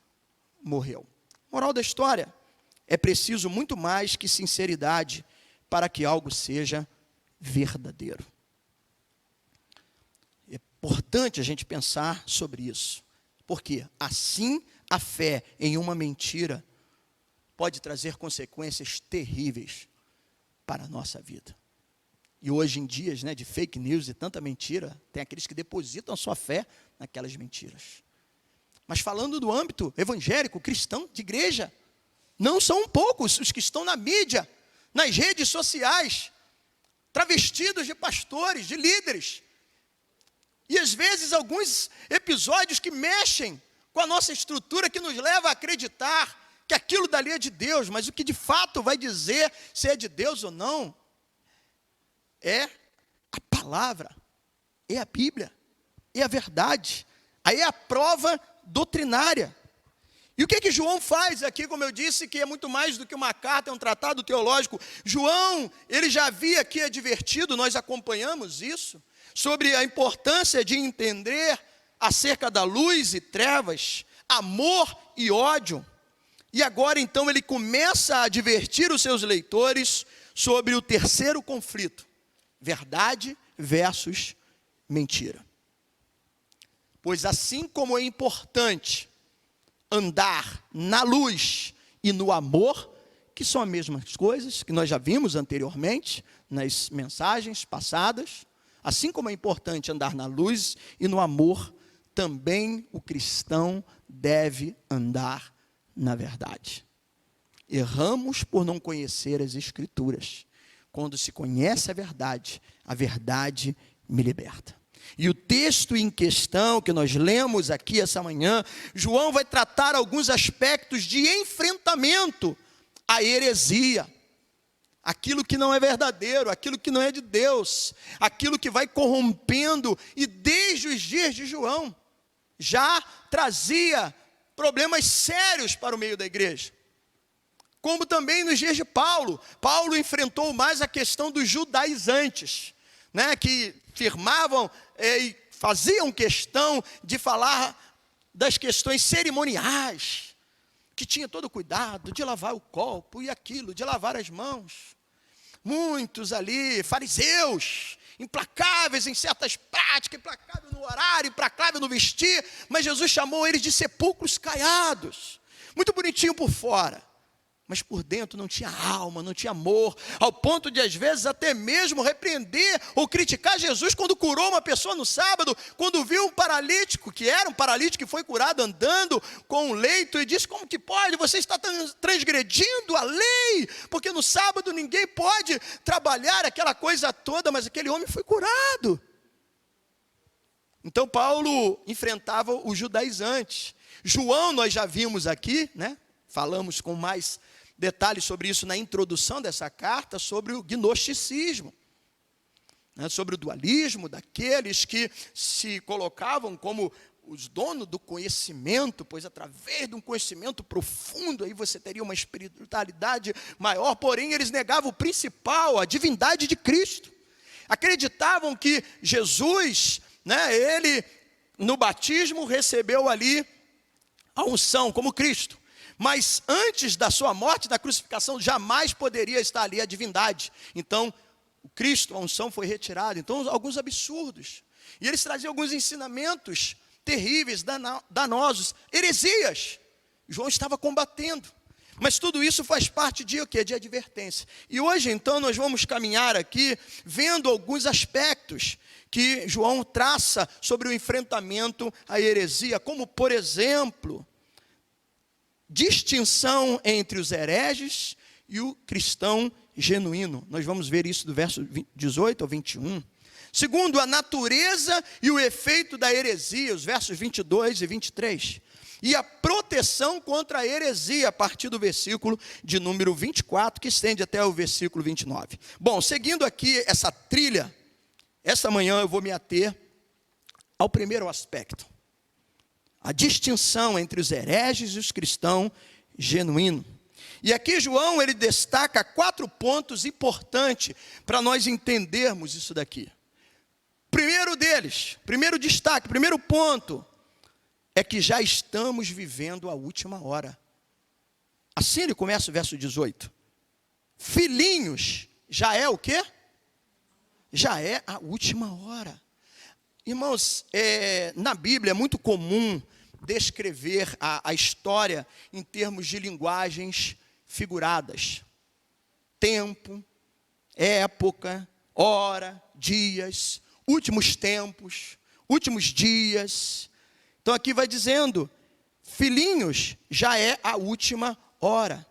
morreu. Moral da história, é preciso muito mais que sinceridade para que algo seja verdadeiro. É importante a gente pensar sobre isso. Porque assim a fé em uma mentira pode trazer consequências terríveis para a nossa vida. E hoje em dias, né, de fake news e tanta mentira, tem aqueles que depositam a sua fé naquelas mentiras. Mas falando do âmbito evangélico, cristão, de igreja, não são poucos os que estão na mídia, nas redes sociais, travestidos de pastores, de líderes. E às vezes alguns episódios que mexem com a nossa estrutura, que nos leva a acreditar que aquilo dali é de Deus, mas o que de fato vai dizer se é de Deus ou não, é a palavra, é a Bíblia, é a verdade, aí é a prova doutrinária. E o que João faz aqui, como eu disse, que é muito mais do que uma carta, é um tratado teológico. João, ele já havia aqui advertido, nós acompanhamos isso, sobre a importância de entender acerca da luz e trevas, amor e ódio. E agora então ele começa a advertir os seus leitores sobre o terceiro conflito, verdade versus mentira. Pois assim como é importante andar na luz e no amor, que são as mesmas coisas que nós já vimos anteriormente nas mensagens passadas, assim como é importante andar na luz e no amor, também o cristão deve andar na verdade. Erramos por não conhecer as Escrituras. Quando se conhece a verdade me liberta. E o texto em questão que nós lemos aqui essa manhã, João vai tratar alguns aspectos de enfrentamento à heresia. Aquilo que não é verdadeiro, aquilo que não é de Deus, aquilo que vai corrompendo, e desde os dias de João, já trazia problemas sérios para o meio da igreja. Como também nos dias de Paulo. Paulo enfrentou mais a questão dos judaizantes, né, que firmavam e faziam questão de falar das questões cerimoniais, que tinha todo o cuidado de lavar o copo e aquilo, de lavar as mãos. Muitos ali, fariseus, implacáveis em certas práticas, implacáveis no horário, implacáveis no vestir, mas Jesus chamou eles de sepulcros caiados, muito bonitinho por fora, mas por dentro não tinha alma, não tinha amor, ao ponto de às vezes até mesmo repreender ou criticar Jesus quando curou uma pessoa no sábado, quando viu um paralítico, que era um paralítico que foi curado andando com um leito, e disse: como que pode, você está transgredindo a lei, porque no sábado ninguém pode trabalhar, aquela coisa toda, mas aquele homem foi curado. Então Paulo enfrentava os judaizantes. João, nós já vimos aqui, né? Falamos com mais detalhes sobre isso na introdução dessa carta, sobre o gnosticismo, né, sobre o dualismo daqueles que se colocavam como os donos do conhecimento, pois através de um conhecimento profundo, aí você teria uma espiritualidade maior, porém eles negavam o principal, a divindade de Cristo. Acreditavam que Jesus, né, ele no batismo recebeu ali a unção como Cristo. Mas antes da sua morte, da crucificação, jamais poderia estar ali a divindade. Então, o Cristo, a unção foi retirada. Então, alguns absurdos. E eles traziam alguns ensinamentos terríveis, danosos, heresias. João estava combatendo. Mas tudo isso faz parte de o quê? De advertência. E hoje, então, nós vamos caminhar aqui, vendo alguns aspectos que João traça sobre o enfrentamento à heresia, como, por exemplo, distinção entre os hereges e o cristão genuíno. Nós vamos ver isso do verso 18 ao 21. Segundo, a natureza e o efeito da heresia, os versos 22 e 23. E a proteção contra a heresia, a partir do versículo de número 24, que estende até o versículo 29. Bom, seguindo aqui essa trilha, esta manhã eu vou me ater ao primeiro aspecto. a distinção entre os hereges e os cristãos genuínos. E aqui João, ele destaca 4 pontos importantes para nós entendermos isso daqui. Primeiro deles, primeiro destaque, primeiro ponto, é que já estamos vivendo a última hora. Assim ele começa o verso 18. Filhinhos, já é o quê? Já é a última hora. Irmãos, na Bíblia é muito comum descrever a história em termos de linguagens figuradas. Tempo, época, hora, dias, últimos tempos, últimos dias. Então aqui vai dizendo, filhinhos, já é a última hora.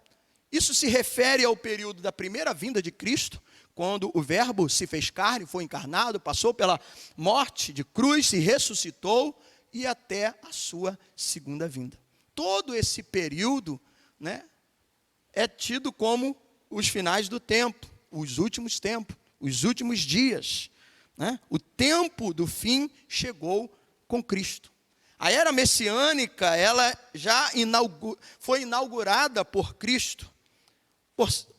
Isso se refere ao período da primeira vinda de Cristo, quando o Verbo se fez carne, foi encarnado, passou pela morte de cruz, se ressuscitou e até a sua segunda vinda. Todo esse período, né, é tido como os finais do tempo, os últimos tempos, os últimos dias. Né? O tempo do fim chegou com Cristo. A era messiânica, ela já foi inaugurada por Cristo.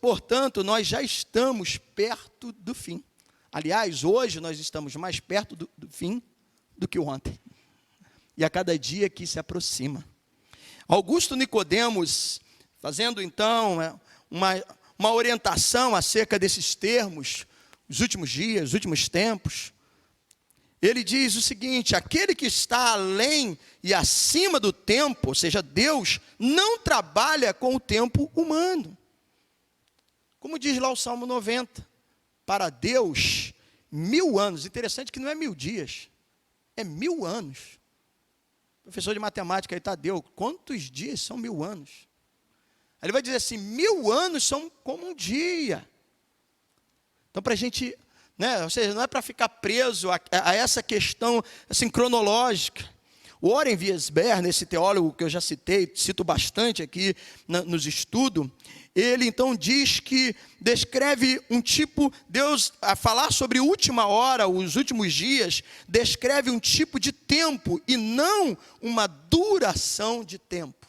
Portanto, nós já estamos perto do fim. Aliás, hoje nós estamos mais perto do fim do que ontem. E a cada dia que se aproxima. Augusto Nicodemos, fazendo então uma orientação acerca desses termos, os últimos dias, os últimos tempos, ele diz o seguinte: aquele que está além e acima do tempo, ou seja, Deus, não trabalha com o tempo humano. Como diz lá o Salmo 90, para Deus, 1000 anos, interessante que não é 1000 dias, é 1000 anos. Professor de matemática aí, Tadeu, quantos dias são 1000 anos? Aí ele vai dizer assim, 1000 anos são como um dia. Então para a gente, né, ou seja, não é para ficar preso a essa questão assim, cronológica. O Warren Wiersbe, esse teólogo que eu já citei, cito bastante aqui nos estudos, ele então diz que descreve um tipo, Deus, a falar sobre última hora, os últimos dias, descreve um tipo de tempo e não uma duração de tempo.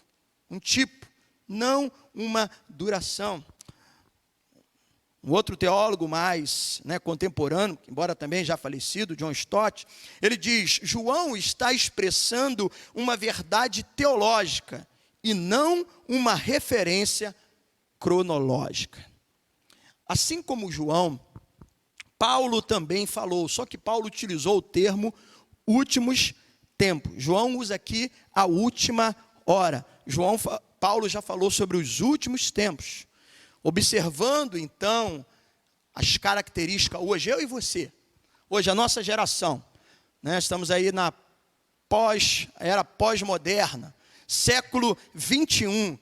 Um tipo, não uma duração. Um outro teólogo mais contemporâneo, embora também já falecido, John Stott, ele diz, João está expressando uma verdade teológica e não uma referência cronológica. Assim como João, Paulo também falou, só que Paulo utilizou o termo últimos tempos. João usa aqui a última hora. Paulo já falou sobre os últimos tempos. Observando, então, as características, hoje, eu e você, hoje a nossa geração, né, estamos aí na era pós-moderna, século 21,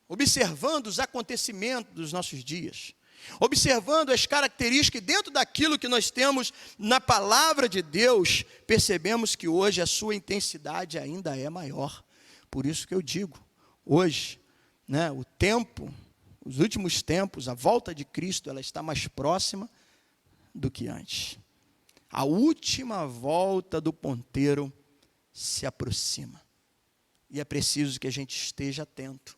observando os acontecimentos dos nossos dias, observando as características, e dentro daquilo que nós temos na palavra de Deus, percebemos que hoje a sua intensidade ainda é maior. Por isso que eu digo, hoje, né, o tempo, os últimos tempos, a volta de Cristo, ela está mais próxima do que antes. A última volta do ponteiro se aproxima. E é preciso que a gente esteja atento.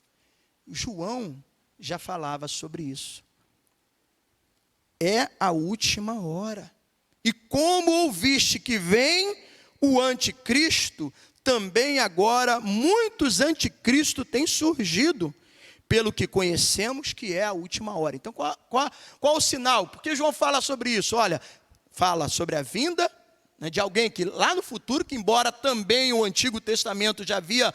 João já falava sobre isso. É a última hora. E como ouviste que vem o anticristo, também agora muitos anticristos têm surgido, pelo que conhecemos que é a última hora. Então, qual o sinal? Porque João fala sobre isso? Olha, fala sobre a vinda, né, de alguém que lá no futuro, que embora também o Antigo Testamento já havia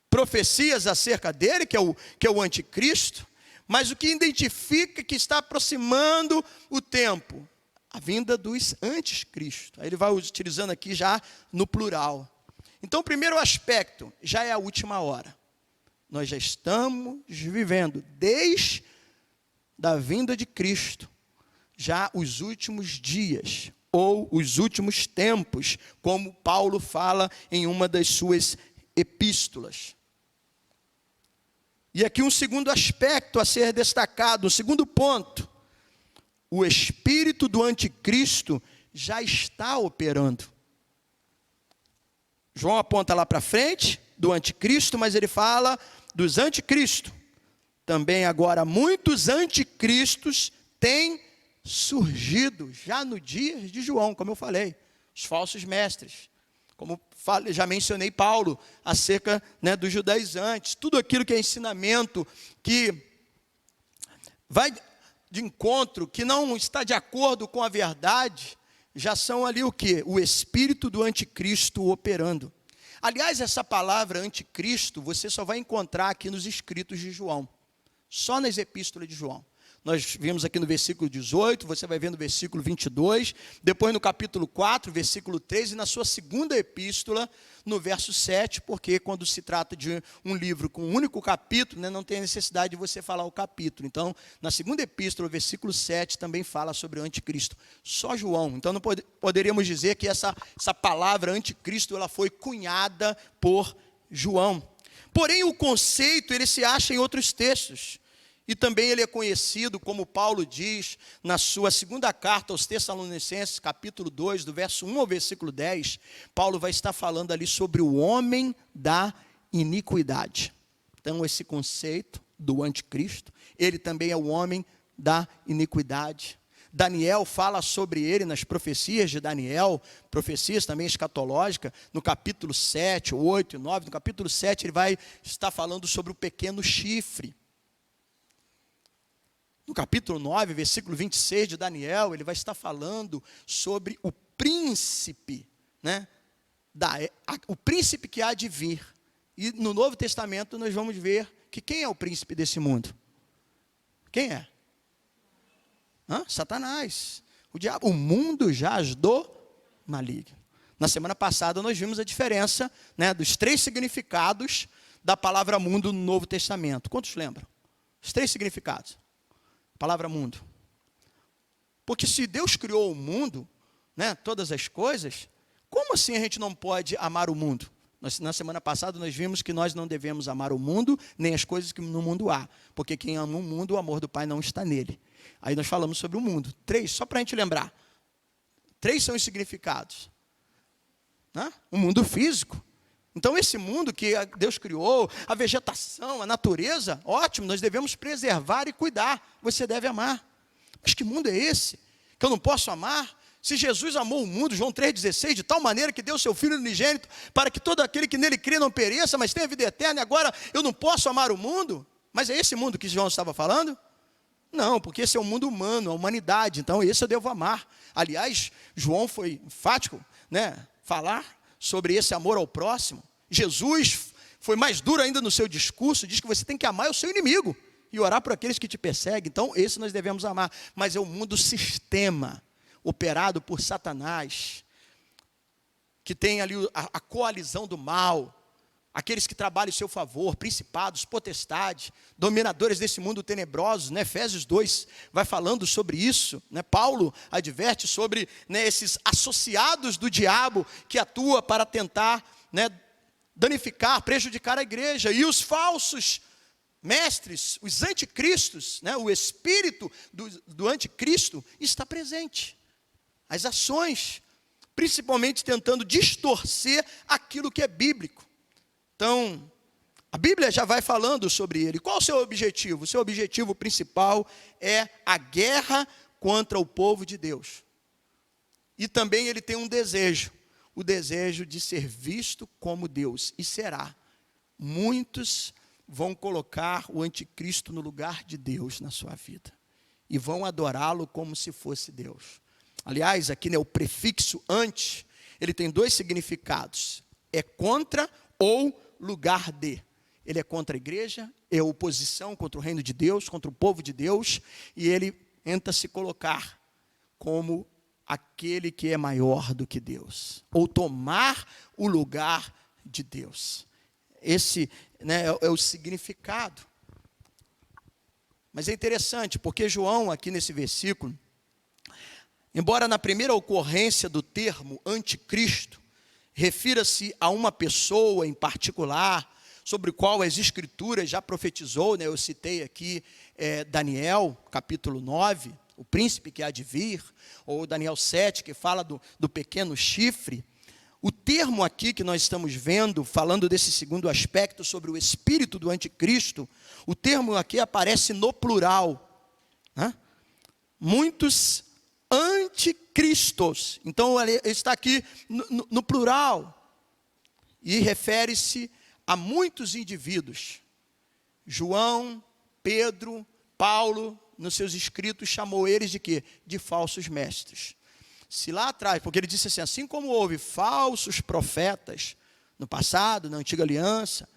profecias acerca dele, que é o anticristo, mas o que identifica que está aproximando o tempo? A vinda dos anticristos. Aí ele vai utilizando aqui já no plural. Então, o primeiro aspecto, já é a última hora. Nós já estamos vivendo, desde a vinda de Cristo, já os últimos dias, ou os últimos tempos, como Paulo fala em uma das suas epístolas. E aqui um segundo aspecto a ser destacado, um segundo ponto. O espírito do anticristo já está operando. João aponta lá para frente do anticristo, mas ele fala dos anticristo. Também agora muitos anticristos têm surgido já no dia de João, como eu falei, os falsos mestres. Como já mencionei Paulo acerca, né, dos judaizantes, tudo aquilo que é ensinamento que vai de encontro, que não está de acordo com a verdade, já são ali o quê? O espírito do anticristo operando. Aliás, essa palavra anticristo, você só vai encontrar aqui nos escritos de João, só nas epístolas de João. Nós vimos aqui no versículo 18, você vai ver no versículo 22, depois no capítulo 4, versículo 3, e na sua segunda epístola, no verso 7, porque quando se trata de um livro com um único capítulo, né, não tem necessidade de você falar o capítulo. Então, na segunda epístola, versículo 7, também fala sobre o anticristo. Só João. Então, não poderíamos dizer que essa palavra anticristo, ela foi cunhada por João. Porém, o conceito, ele se acha em outros textos. E também ele é conhecido, como Paulo diz, na sua segunda carta aos Tessalonicenses, capítulo 2, do verso 1 ao versículo 10, Paulo vai estar falando ali sobre o homem da iniquidade. Então, esse conceito do anticristo, ele também é o homem da iniquidade. Daniel fala sobre ele nas profecias de Daniel, profecias também escatológicas, no capítulo 7, 8 e 9. No capítulo 7, ele vai estar falando sobre o pequeno chifre. No capítulo 9, versículo 26 de Daniel, ele vai estar falando sobre o príncipe, né? O príncipe que há de vir. E no Novo Testamento nós vamos ver que quem é o príncipe desse mundo? Quem é? Satanás. O diabo. O mundo jaz do maligno. Na semana passada nós vimos a diferença, né, dos 3 significados da palavra mundo no Novo Testamento. Quantos lembram? Os 3 significados. Palavra mundo. Porque se Deus criou o mundo, né, todas as coisas, como assim a gente não pode amar o mundo? Na semana passada nós vimos que nós não devemos amar o mundo, nem as coisas que no mundo há. Porque quem ama o mundo, o amor do Pai não está nele. Aí nós falamos sobre o mundo. 3, só para a gente lembrar. 3 são os significados. Né? O mundo físico. Então, esse mundo que Deus criou, a vegetação, a natureza, ótimo, nós devemos preservar e cuidar. Você deve amar. Mas que mundo é esse? Que eu não posso amar? Se Jesus amou o mundo, João 3,16, de tal maneira que deu seu Filho unigênito, para que todo aquele que nele crê não pereça, mas tenha vida eterna, e agora eu não posso amar o mundo? Mas é esse mundo que João estava falando? Não, porque esse é o mundo humano, a humanidade, então esse eu devo amar. Aliás, João foi enfático, né, falar sobre esse amor ao próximo. Jesus foi mais duro ainda no seu discurso, diz que você tem que amar o seu inimigo e orar por aqueles que te perseguem. Então, esse nós devemos amar. Mas é o mundo sistema, operado por Satanás, que tem ali a coalizão do mal, aqueles que trabalham em seu favor, principados, potestades, dominadores desse mundo tenebroso, né? Efésios 2 vai falando sobre isso, né? Paulo adverte sobre, né, esses associados do diabo que atua para tentar, né, danificar, prejudicar a igreja, e os falsos mestres, os anticristos, né, o espírito do anticristo está presente. As ações, principalmente tentando distorcer aquilo que é bíblico. Então, a Bíblia já vai falando sobre ele. Qual o seu objetivo? O seu objetivo principal é a guerra contra o povo de Deus. E também ele tem um desejo, o desejo de ser visto como Deus. E será. Muitos vão colocar o anticristo no lugar de Deus na sua vida. E vão adorá-lo como se fosse Deus. Aliás, aqui, né, o prefixo anti, ele tem 2 significados. É contra ou lugar de. Ele é contra a igreja, é oposição contra o reino de Deus, contra o povo de Deus, e ele tenta se colocar como aquele que é maior do que Deus, ou tomar o lugar de Deus. Esse, né, é o significado. Mas é interessante, porque João, aqui nesse versículo, embora na primeira ocorrência do termo anticristo, refira-se a uma pessoa em particular, sobre o qual as Escrituras já profetizou, né? Eu citei aqui Daniel, capítulo 9, o príncipe que há de vir, ou Daniel 7, que fala do pequeno chifre. O termo aqui que nós estamos vendo, falando desse segundo aspecto sobre o espírito do anticristo, o termo aqui aparece no plural, né? Muitos anticristos. Então, ele está aqui no plural. E refere-se a muitos indivíduos. João, Pedro, Paulo, nos seus escritos, chamou eles de quê? De falsos mestres. Se lá atrás, porque ele disse assim como houve falsos profetas no passado, na antiga aliança,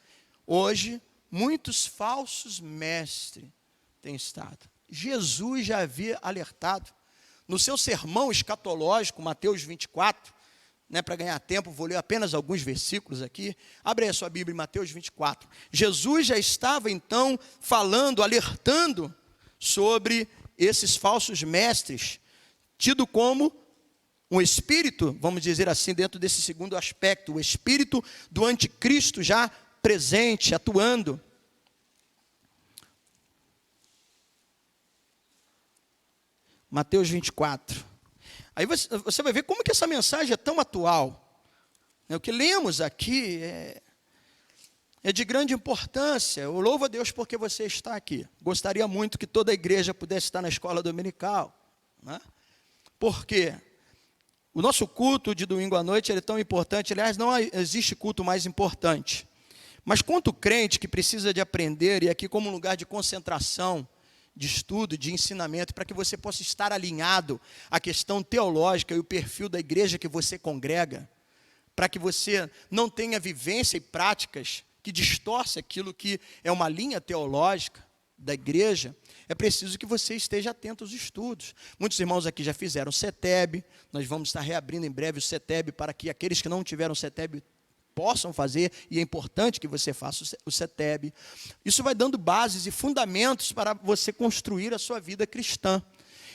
hoje, muitos falsos mestres têm estado. Jesus já havia alertado. No seu sermão escatológico, Mateus 24, para ganhar tempo, vou ler apenas alguns versículos aqui. Abre aí a sua Bíblia em Mateus 24. Jesus já estava então falando, alertando sobre esses falsos mestres, tido como um espírito, vamos dizer assim, dentro desse segundo aspecto, o espírito do anticristo já presente, atuando. Mateus 24. Aí você vai ver como que essa mensagem é tão atual. O que lemos aqui é de grande importância. Eu louvo a Deus porque você está aqui. Gostaria muito que toda a igreja pudesse estar na escola dominical, né? Por quê? O nosso culto de domingo à noite ele é tão importante. Aliás, não existe culto mais importante. Mas quanto crente que precisa de aprender, e aqui como um lugar de concentração, de estudo, de ensinamento, para que você possa estar alinhado à questão teológica e o perfil da igreja que você congrega, para que você não tenha vivência e práticas que distorcem aquilo que é uma linha teológica da igreja, é preciso que você esteja atento aos estudos. Muitos irmãos aqui já fizeram CETEB, nós vamos estar reabrindo em breve o CETEB para que aqueles que não tiveram CETEB possam fazer, e é importante que você faça o CETEB. Isso vai dando bases e fundamentos para você construir a sua vida cristã.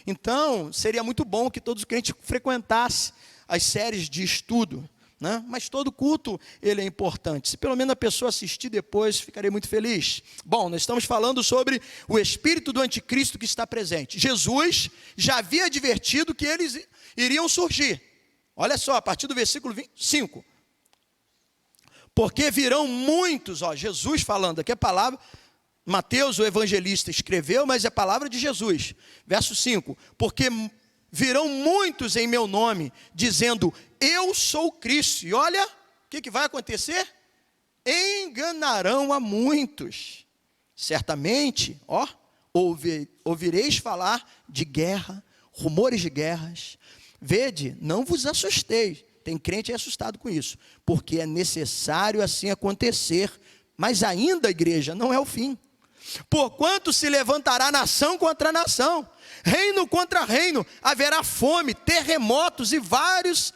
Então, seria muito bom que todos os crentes frequentassem as séries de estudo, né? Mas todo culto ele é importante. Se pelo menos a pessoa assistir depois, ficarei muito feliz. Bom, nós estamos falando sobre o espírito do anticristo que está presente. Jesus já havia advertido que eles iriam surgir. Olha só, a partir do versículo 25. Porque virão muitos, Jesus falando, aqui a palavra, Mateus, o evangelista, escreveu, mas é a palavra de Jesus. Verso 5, porque virão muitos em meu nome, dizendo, eu sou Cristo. E olha, o que vai acontecer? Enganarão a muitos. Certamente, ouvireis falar de guerra, rumores de guerras. Vede, não vos assusteis. Tem crente assustado com isso, porque é necessário assim acontecer, mas ainda, igreja, não é o fim. Porquanto se levantará nação contra nação, reino contra reino, haverá fome, terremotos em vários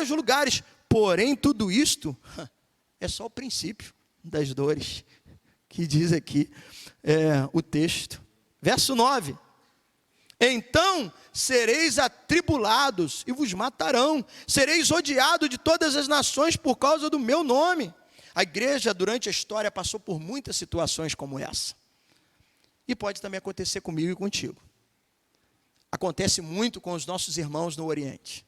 lugares. Porém, tudo isto é só o princípio das dores, que diz aqui o texto. Verso 9. Então sereis atribulados e vos matarão, sereis odiados de todas as nações por causa do meu nome. A igreja durante a história passou por muitas situações como essa. E pode também acontecer comigo e contigo. Acontece muito com os nossos irmãos no Oriente.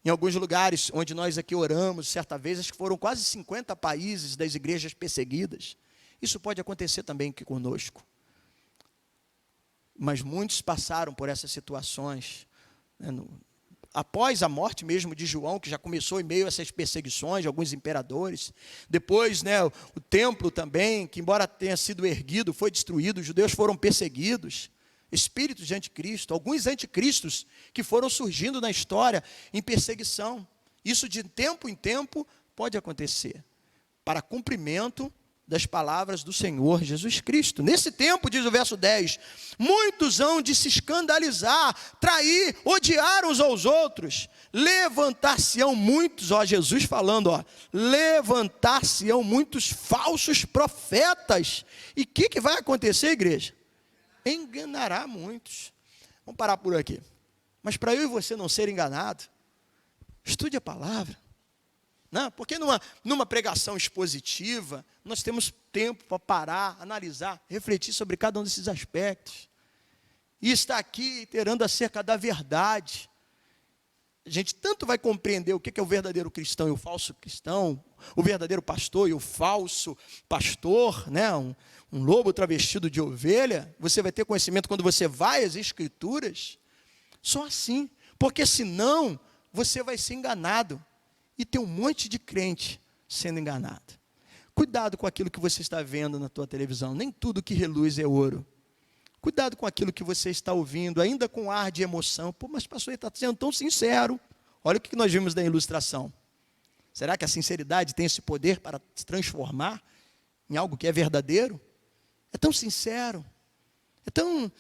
Em alguns lugares onde nós aqui oramos, certa vez, acho que foram quase 50 países das igrejas perseguidas. Isso pode acontecer também aqui conosco. Mas muitos passaram por essas situações, após a morte mesmo de João, que já começou em meio a essas perseguições de alguns imperadores. Depois, o templo também, que embora tenha sido erguido, foi destruído, os judeus foram perseguidos. Espíritos de anticristo, alguns anticristos que foram surgindo na história em perseguição. Isso de tempo em tempo pode acontecer, para cumprimento das palavras do Senhor Jesus Cristo. Nesse tempo, diz o verso 10, muitos hão de se escandalizar, trair, odiar uns aos outros, levantar-se-ão muitos, Jesus falando, levantar-se-ão muitos falsos profetas. E o que vai acontecer, igreja? Enganará muitos. Vamos parar por aqui. Mas para eu e você não ser enganado, estude a palavra. Não, porque numa pregação expositiva, nós temos tempo para parar, analisar, refletir sobre cada um desses aspectos. E está aqui iterando acerca da verdade. a gente tanto vai compreender o que é o verdadeiro cristão e o falso cristão, o verdadeiro pastor e o falso pastor, né? Um lobo travestido de ovelha, você vai ter conhecimento quando você vai às Escrituras, só assim, porque senão você vai ser enganado, e tem um monte de crente sendo enganado. Cuidado com aquilo que você está vendo na tua televisão, nem tudo que reluz é ouro. Cuidado com aquilo que você está ouvindo, ainda com ar de emoção. Pô, mas pastor, ele está sendo tão sincero. Olha o que nós vimos da ilustração. Será que a sinceridade tem esse poder para se transformar em algo que é verdadeiro? É tão sincero, é tão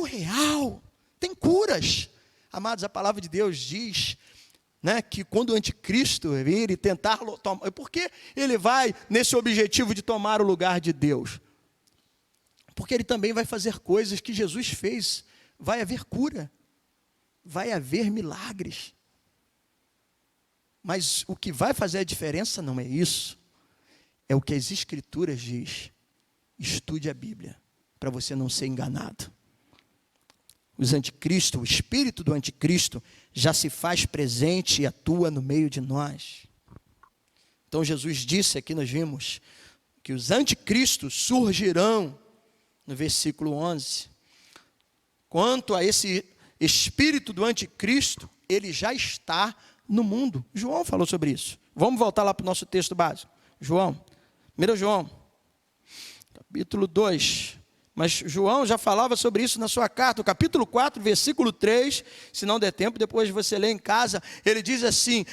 real, tem curas. Amados, a palavra de Deus diz, né, que quando o anticristo vir e tentar tomar, por que ele vai nesse objetivo de tomar o lugar de Deus? Porque ele também vai fazer coisas que Jesus fez. Vai haver cura, vai haver milagres. Mas o que vai fazer a diferença não é isso, é o que as Escrituras diz. Estude a Bíblia, para você não ser enganado. Os anticristos, o espírito do anticristo já se faz presente e atua no meio de nós. Então Jesus disse, aqui nós vimos, que os anticristos surgirão, no versículo 11. Quanto a esse espírito do anticristo, ele já está no mundo. João falou sobre isso. Vamos voltar lá para o nosso texto básico. João, 1 João, capítulo 2. Mas João já falava sobre isso na sua carta, no capítulo 4, versículo 3. Se não der tempo, depois você lê em casa. Ele diz assim,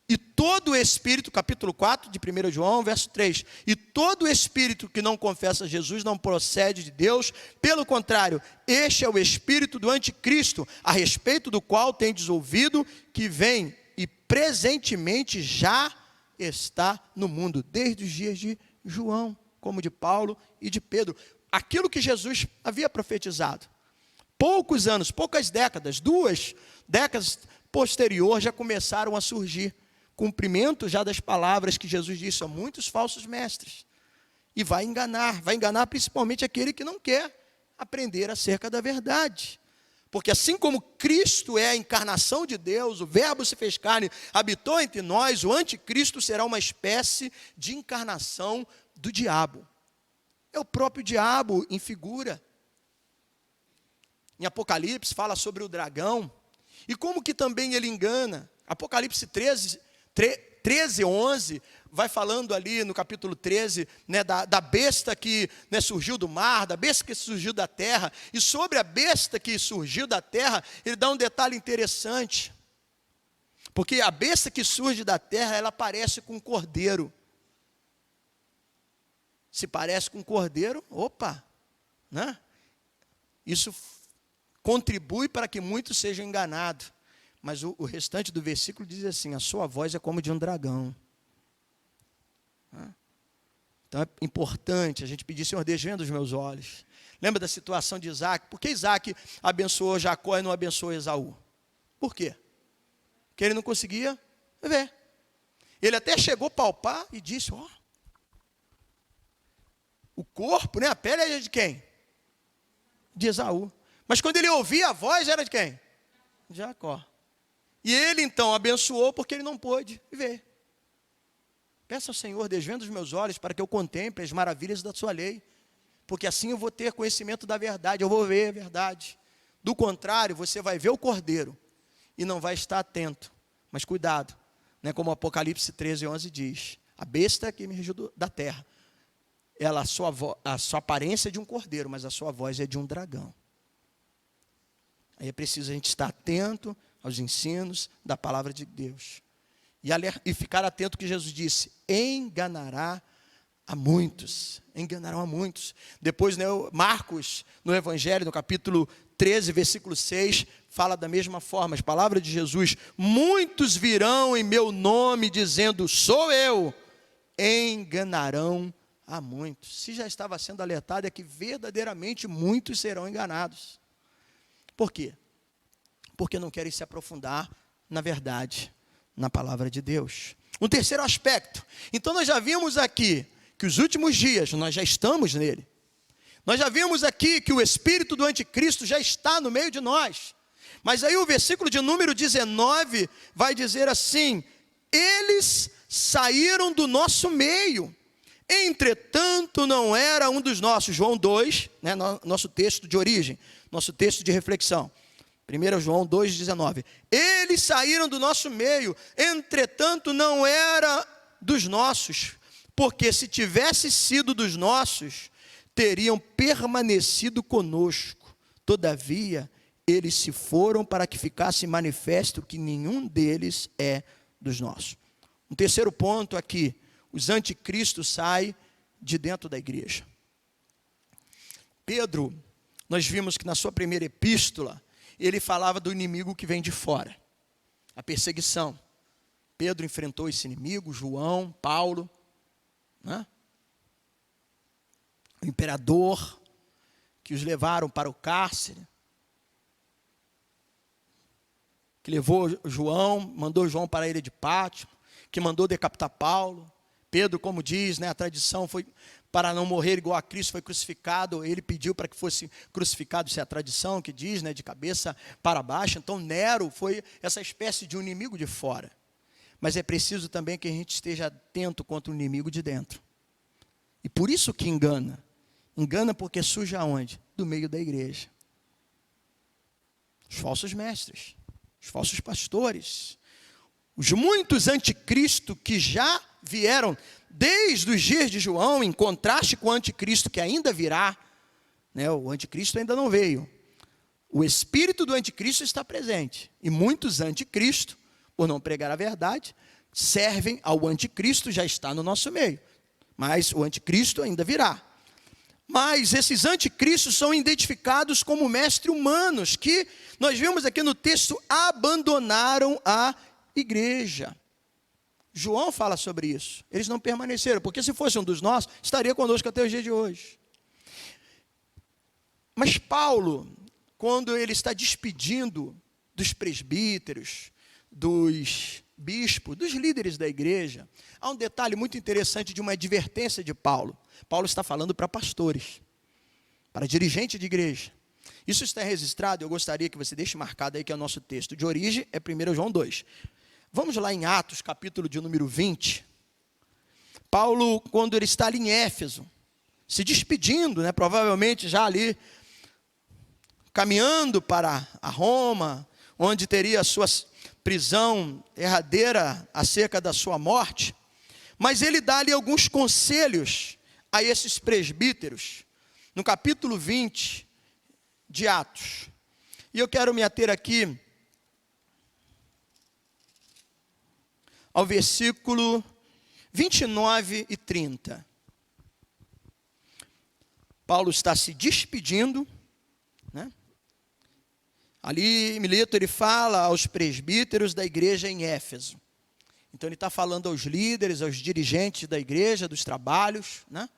e todo espírito, capítulo 4 de 1 João, verso 3. E todo espírito que não confessa Jesus não procede de Deus. Pelo contrário, este é o espírito do anticristo, a respeito do qual tendes ouvido que vem e presentemente já está no mundo, desde os dias de João, como de Paulo e de Pedro. Aquilo que Jesus havia profetizado. Poucos anos, poucas décadas, 2 décadas posterior já começaram a surgir. Cumprimento já das palavras que Jesus disse a muitos falsos mestres. E vai enganar principalmente aquele que não quer aprender acerca da verdade. Porque assim como Cristo é a encarnação de Deus, o Verbo se fez carne, habitou entre nós, o anticristo será uma espécie de encarnação do diabo. É o próprio diabo em figura. Em Apocalipse fala sobre o dragão. E como que também ele engana. Apocalipse 13, 11, vai falando ali no capítulo 13, né, da besta que, né, surgiu do mar, da besta que surgiu da terra. E sobre a besta que surgiu da terra, ele dá um detalhe interessante. Porque a besta que surge da terra, ela parece com um cordeiro. Se parece com um cordeiro, opa, né? Isso contribui para que muitos sejam enganados. Mas o restante do versículo diz assim, a sua voz é como de um dragão. Então é importante a gente pedir, Senhor, desvenda os meus olhos. Lembra da situação de Isaac? Por que Isaac abençoou Jacó e não abençoou Esaú? Por quê? Porque ele não conseguia ver. Ele até chegou a palpar e disse, ó, o corpo, né, a pele é de quem? De Esaú. Mas quando ele ouvia a voz, era de quem? De Jacó. E ele então abençoou porque ele não pôde ver. Peça ao Senhor, desvenda os meus olhos para que eu contemple as maravilhas da sua lei. Porque assim eu vou ter conhecimento da verdade, eu vou ver a verdade. Do contrário, você vai ver o cordeiro e não vai estar atento. Mas cuidado, né, como Apocalipse 13, 11 diz, a besta que emergiu da terra, ela, a sua aparência é de um cordeiro, mas a sua voz é de um dragão. Aí é preciso a gente estar atento aos ensinos da palavra de Deus. E ficar atento ao que Jesus disse, enganará a muitos. Enganarão a muitos. Depois, né, Marcos, no Evangelho, no capítulo 13, versículo 6, fala da mesma forma, as palavras de Jesus, muitos virão em meu nome dizendo, sou eu, enganarão a muitos. Se já estava sendo alertado, é que verdadeiramente muitos serão enganados. Por quê? Porque não querem se aprofundar na verdade, na palavra de Deus. Um terceiro aspecto. Então nós já vimos aqui que os últimos dias, nós já estamos nele. Nós já vimos aqui que o espírito do anticristo já está no meio de nós. Mas aí o versículo de número 19 vai dizer assim: eles saíram do nosso meio, entretanto não era um dos nossos. João 2, né, nosso texto de origem, nosso texto de reflexão. 1 João 2,19. Eles saíram do nosso meio, entretanto não era dos nossos, porque se tivesse sido dos nossos, teriam permanecido conosco. Todavia, eles se foram para que ficasse manifesto que nenhum deles é dos nossos. Um terceiro ponto aqui: os anticristos saem de dentro da igreja. Pedro, nós vimos que na sua primeira epístola, ele falava do inimigo que vem de fora, a perseguição. Pedro enfrentou esse inimigo, João, Paulo, né? O imperador, que os levaram para o cárcere, que levou João, mandou João para a ilha de Pátimo, que mandou decapitar Paulo. Pedro, como diz, né, a tradição foi, para não morrer igual a Cristo, foi crucificado. Ele pediu para que fosse crucificado, isso é a tradição que diz, né, de cabeça para baixo. Então Nero foi essa espécie de um inimigo de fora. Mas é preciso também que a gente esteja atento contra o inimigo de dentro. E por isso que engana. Engana porque surge aonde? Do meio da igreja. Os falsos mestres, os falsos pastores, os muitos anticristos que já vieram desde os dias de João, em contraste com o anticristo que ainda virá, né? O anticristo ainda não veio. O espírito do anticristo está presente. E muitos anticristos, por não pregar a verdade, servem ao anticristo, já está no nosso meio. Mas o anticristo ainda virá. Mas esses anticristos são identificados como mestres humanos, que nós vimos aqui no texto, abandonaram a igreja. João fala sobre isso. Eles não permaneceram, porque se fosse um dos nossos, estaria conosco até o dia de hoje. Mas Paulo, quando ele está despedindo dos presbíteros, dos bispos, dos líderes da igreja, há um detalhe muito interessante de uma advertência de Paulo. Paulo está falando para pastores, para dirigente de igreja. Isso está registrado, eu gostaria que você deixe marcado aí que é o nosso texto de origem, é 1 João 2. Vamos lá em Atos, capítulo de número 20. Paulo, quando ele está ali em Éfeso, se despedindo, né, provavelmente já ali, caminhando para a Roma, onde teria a sua prisão derradeira acerca da sua morte, mas ele dá ali alguns conselhos a esses presbíteros, no capítulo 20 de Atos. E eu quero me ater aqui ao versículo 29 e 30. Paulo está se despedindo, né? Ali, em Mileto, ele fala aos presbíteros da igreja em Éfeso. Então, ele está falando aos líderes, aos dirigentes da igreja, dos trabalhos, né?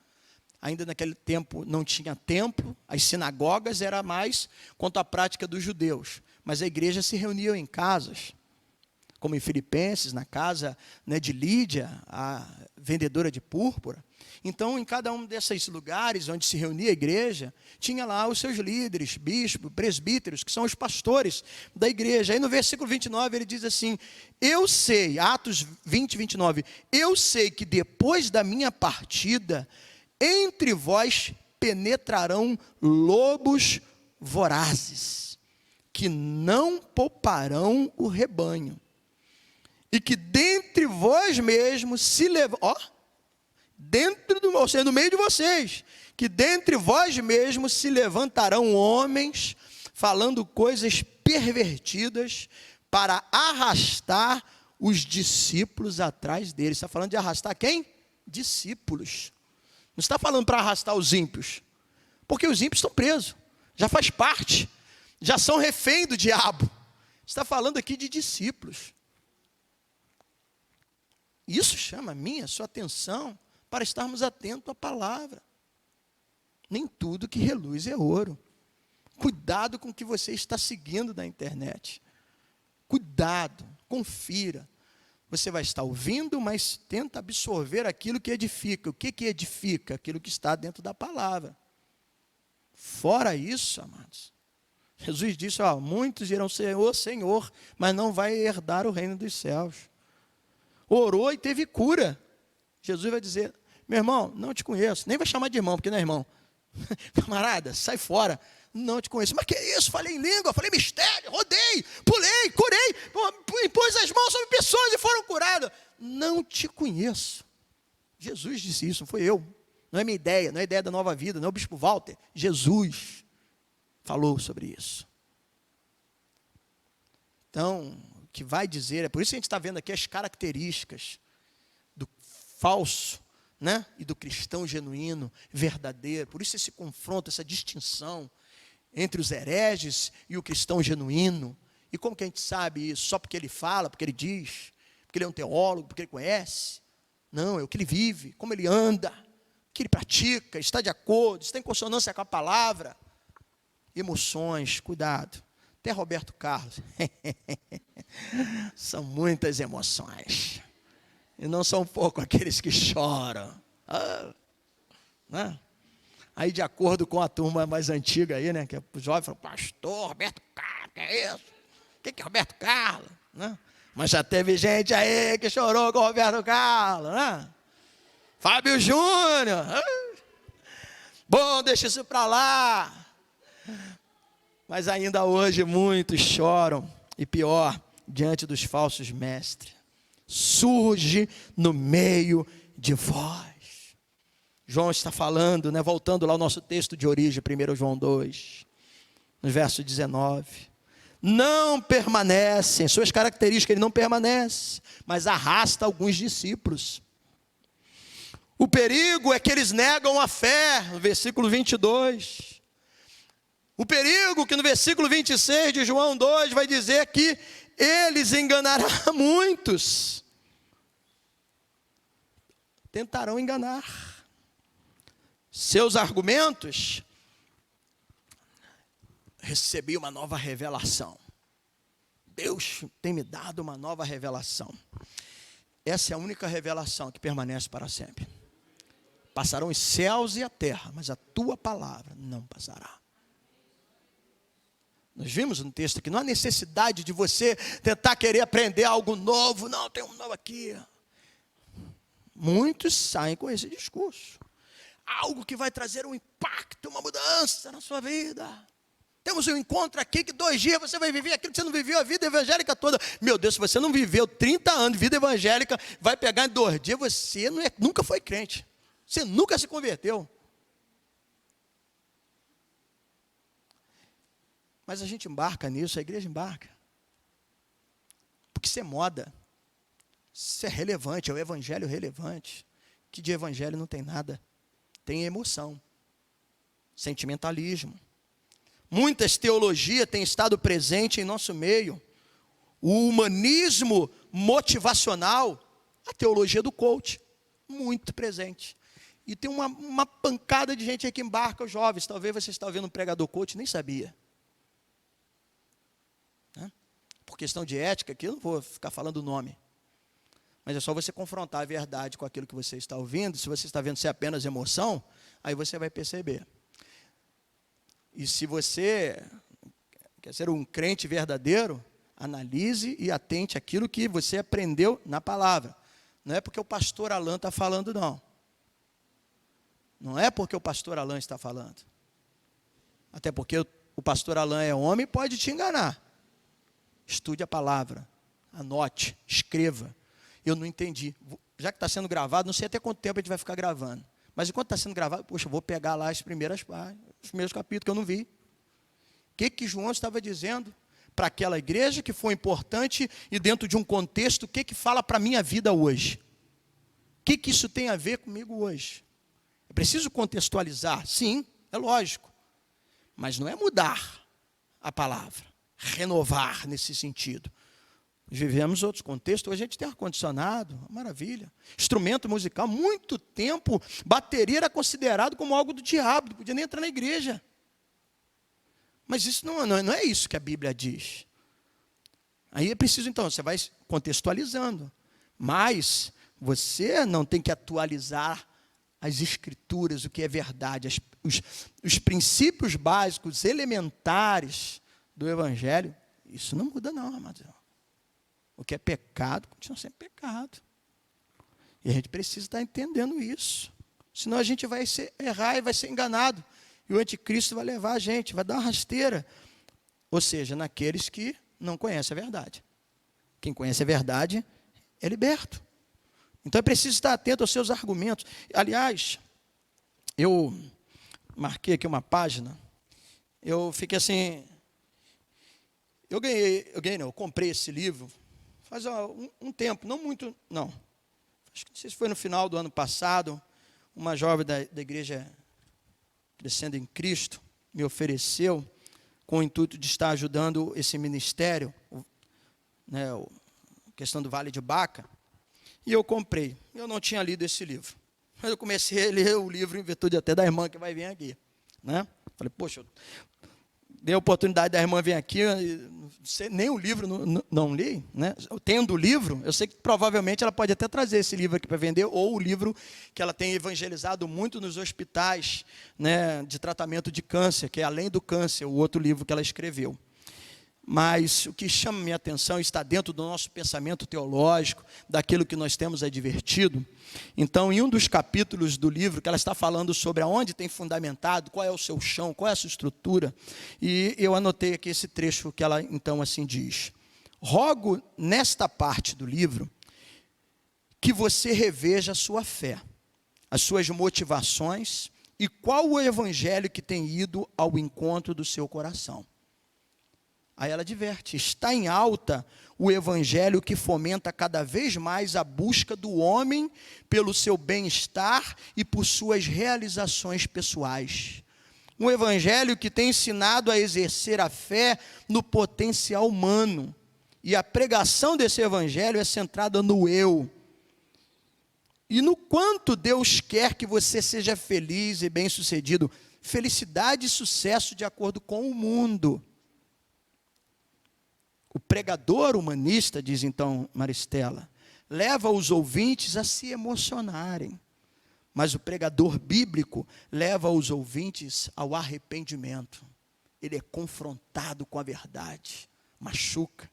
Ainda naquele tempo não tinha templo, as sinagogas era mais quanto à prática dos judeus. Mas a igreja se reunia em casas, como em Filipenses, na casa, né, de Lídia, a vendedora de púrpura. Então, em cada um desses lugares onde se reunia a igreja, tinha lá os seus líderes, bispos, presbíteros, que são os pastores da igreja. Aí no versículo 29 ele diz assim: eu sei, Atos 20, 29, eu sei que depois da minha partida, entre vós penetrarão lobos vorazes, que não pouparão o rebanho. E que dentre vós mesmos se levam, ou seja, no meio de vocês, que dentre vós mesmos se levantarão homens, falando coisas pervertidas, para arrastar os discípulos atrás deles. Está falando de arrastar quem? Discípulos. Não está falando para arrastar os ímpios, porque os ímpios estão presos, já faz parte, já são refém do diabo. Está falando aqui de discípulos. Isso chama a minha, a sua atenção, para estarmos atentos à palavra. Nem tudo que reluz é ouro. Cuidado com o que você está seguindo na internet. Cuidado, confira. Você vai estar ouvindo, mas tenta absorver aquilo que edifica. O que edifica? Aquilo que está dentro da palavra. Fora isso, amados, Jesus disse, muitos dirão Senhor, Senhor, mas não vai herdar o reino dos céus. Orou e teve cura. Jesus vai dizer, meu irmão, não te conheço. Nem vai chamar de irmão, porque não é irmão. Camarada, sai fora. Não te conheço. Mas que isso? Falei em língua, falei mistério, rodei, pulei, curei, impus as mãos sobre pessoas e foram curadas. Não te conheço. Jesus disse isso, não foi eu. Não é minha ideia, não é a ideia da Nova Vida, não é o bispo Walter. Jesus falou sobre isso. Então, o que vai dizer, é por isso que a gente está vendo aqui as características do falso, né? E do cristão genuíno, verdadeiro. Por isso esse confronto, essa distinção entre os hereges e o cristão genuíno. E como que a gente sabe isso? Só porque ele fala, porque ele diz, porque ele é um teólogo, porque ele conhece? Não, é o que ele vive, como ele anda, o que ele pratica, está de acordo, está em consonância com a palavra. Emoções, cuidado. Até Roberto Carlos. São muitas emoções. E não são pouco aqueles que choram. Né? Aí, de acordo com a turma mais antiga aí, né? Que os jovens falam, pastor, Roberto Carlos, que é isso? O que é Roberto Carlos? Né? Mas já teve gente aí que chorou com o Roberto Carlos, né? Fábio Júnior. Bom, deixa isso para lá. Mas ainda hoje muitos choram, e pior, diante dos falsos mestres. Surge no meio de vós. João está falando, né, voltando lá ao nosso texto de origem, 1 João 2, no verso 19. Não permanecem, suas características, ele não permanece, mas arrasta alguns discípulos. O perigo é que eles negam a fé, no versículo 22. O perigo que no versículo 26 de João 2 vai dizer que eles enganarão muitos. Tentarão enganar. Seus argumentos, recebi uma nova revelação. Deus tem me dado uma nova revelação. Essa é a única revelação que permanece para sempre. Passarão os céus e a terra, mas a tua palavra não passará. Nós vimos no texto aqui, não há necessidade de você tentar querer aprender algo novo. Não, tem um novo aqui. Muitos saem com esse discurso. Algo que vai trazer um impacto, uma mudança na sua vida. Temos um encontro aqui que 2 dias você vai viver aquilo que você não viveu a vida evangélica toda. Meu Deus, se você não viveu 30 anos de vida evangélica, vai pegar em 2 dias, você nunca foi crente. Você nunca se converteu. Mas a gente embarca nisso, a igreja embarca. Porque isso é moda. Isso é relevante, é o evangelho relevante. Que de evangelho não tem nada. Tem emoção, sentimentalismo. Muitas teologias têm estado presentes em nosso meio. O humanismo motivacional, a teologia do coach, muito presente. E tem uma pancada de gente aí que embarca, os jovens. Talvez você está ouvindo um pregador coach, nem sabia. Por questão de ética, aqui eu não vou ficar falando o nome. Mas é só você confrontar a verdade com aquilo que você está ouvindo. Se você está vendo ser apenas emoção, aí você vai perceber. E se você quer ser um crente verdadeiro, analise e atente àquilo que você aprendeu na palavra. Não é porque o pastor Alain está falando, não. Não é porque o pastor Alain está falando. Até porque o pastor Alain é homem e pode te enganar. Estude a palavra, anote, escreva. Eu não entendi. Já que está sendo gravado, não sei até quanto tempo a gente vai ficar gravando. Mas enquanto está sendo gravado, poxa, eu vou pegar lá as primeiras páginas, os primeiros capítulos que eu não vi. O que João estava dizendo para aquela igreja que foi importante e dentro de um contexto, o que fala para a minha vida hoje? O que isso tem a ver comigo hoje? É preciso contextualizar, sim, é lógico. Mas não é mudar a palavra, renovar nesse sentido. Vivemos outros contextos, hoje a gente tem ar-condicionado, maravilha. Instrumento musical, muito tempo, bateria era considerado como algo do diabo, não podia nem entrar na igreja. Mas isso não é isso que a Bíblia diz. Aí é preciso, então, você vai contextualizando. Mas você não tem que atualizar as escrituras, o que é verdade, os princípios básicos, elementares, do Evangelho, isso não muda não, amados. O que é pecado, continua sendo pecado. E a gente precisa estar entendendo isso. Senão a gente vai errar e vai ser enganado. E o anticristo vai levar a gente, vai dar uma rasteira. Ou seja, naqueles que não conhecem a verdade. Quem conhece a verdade é liberto. Então é preciso estar atento aos seus argumentos. Aliás, eu marquei aqui uma página. Eu fiquei assim... Eu comprei esse livro faz um tempo, não muito, não. Acho que não sei se foi no final do ano passado, uma jovem da igreja Crescendo em Cristo me ofereceu, com o intuito de estar ajudando esse ministério, né, a questão do Vale de Baca, e eu comprei. Eu não tinha lido esse livro, mas eu comecei a ler o livro em virtude até da irmã que vai vir aqui, né? Falei, poxa, eu dei a oportunidade da irmã vir aqui, nem o livro não li, né? Tendo o livro, eu sei que provavelmente ela pode até trazer esse livro aqui para vender, ou o livro que ela tem evangelizado muito nos hospitais, né, de tratamento de câncer, que é Além do Câncer, o outro livro que ela escreveu. Mas o que chama minha atenção está dentro do nosso pensamento teológico, daquilo que nós temos advertido. Então, em um dos capítulos do livro, que ela está falando sobre aonde tem fundamentado, qual é o seu chão, qual é a sua estrutura, e eu anotei aqui esse trecho que ela então assim diz: rogo nesta parte do livro que você reveja a sua fé, as suas motivações e qual o evangelho que tem ido ao encontro do seu coração. Aí ela adverte, está em alta o evangelho que fomenta cada vez mais a busca do homem pelo seu bem-estar e por suas realizações pessoais. Um evangelho que tem ensinado a exercer a fé no potencial humano. E a pregação desse evangelho é centrada no eu. E no quanto Deus quer que você seja feliz e bem-sucedido. Felicidade e sucesso de acordo com o mundo. O pregador humanista, diz então Maristela, leva os ouvintes a se emocionarem. Mas o pregador bíblico leva os ouvintes ao arrependimento. Ele é confrontado com a verdade, machuca.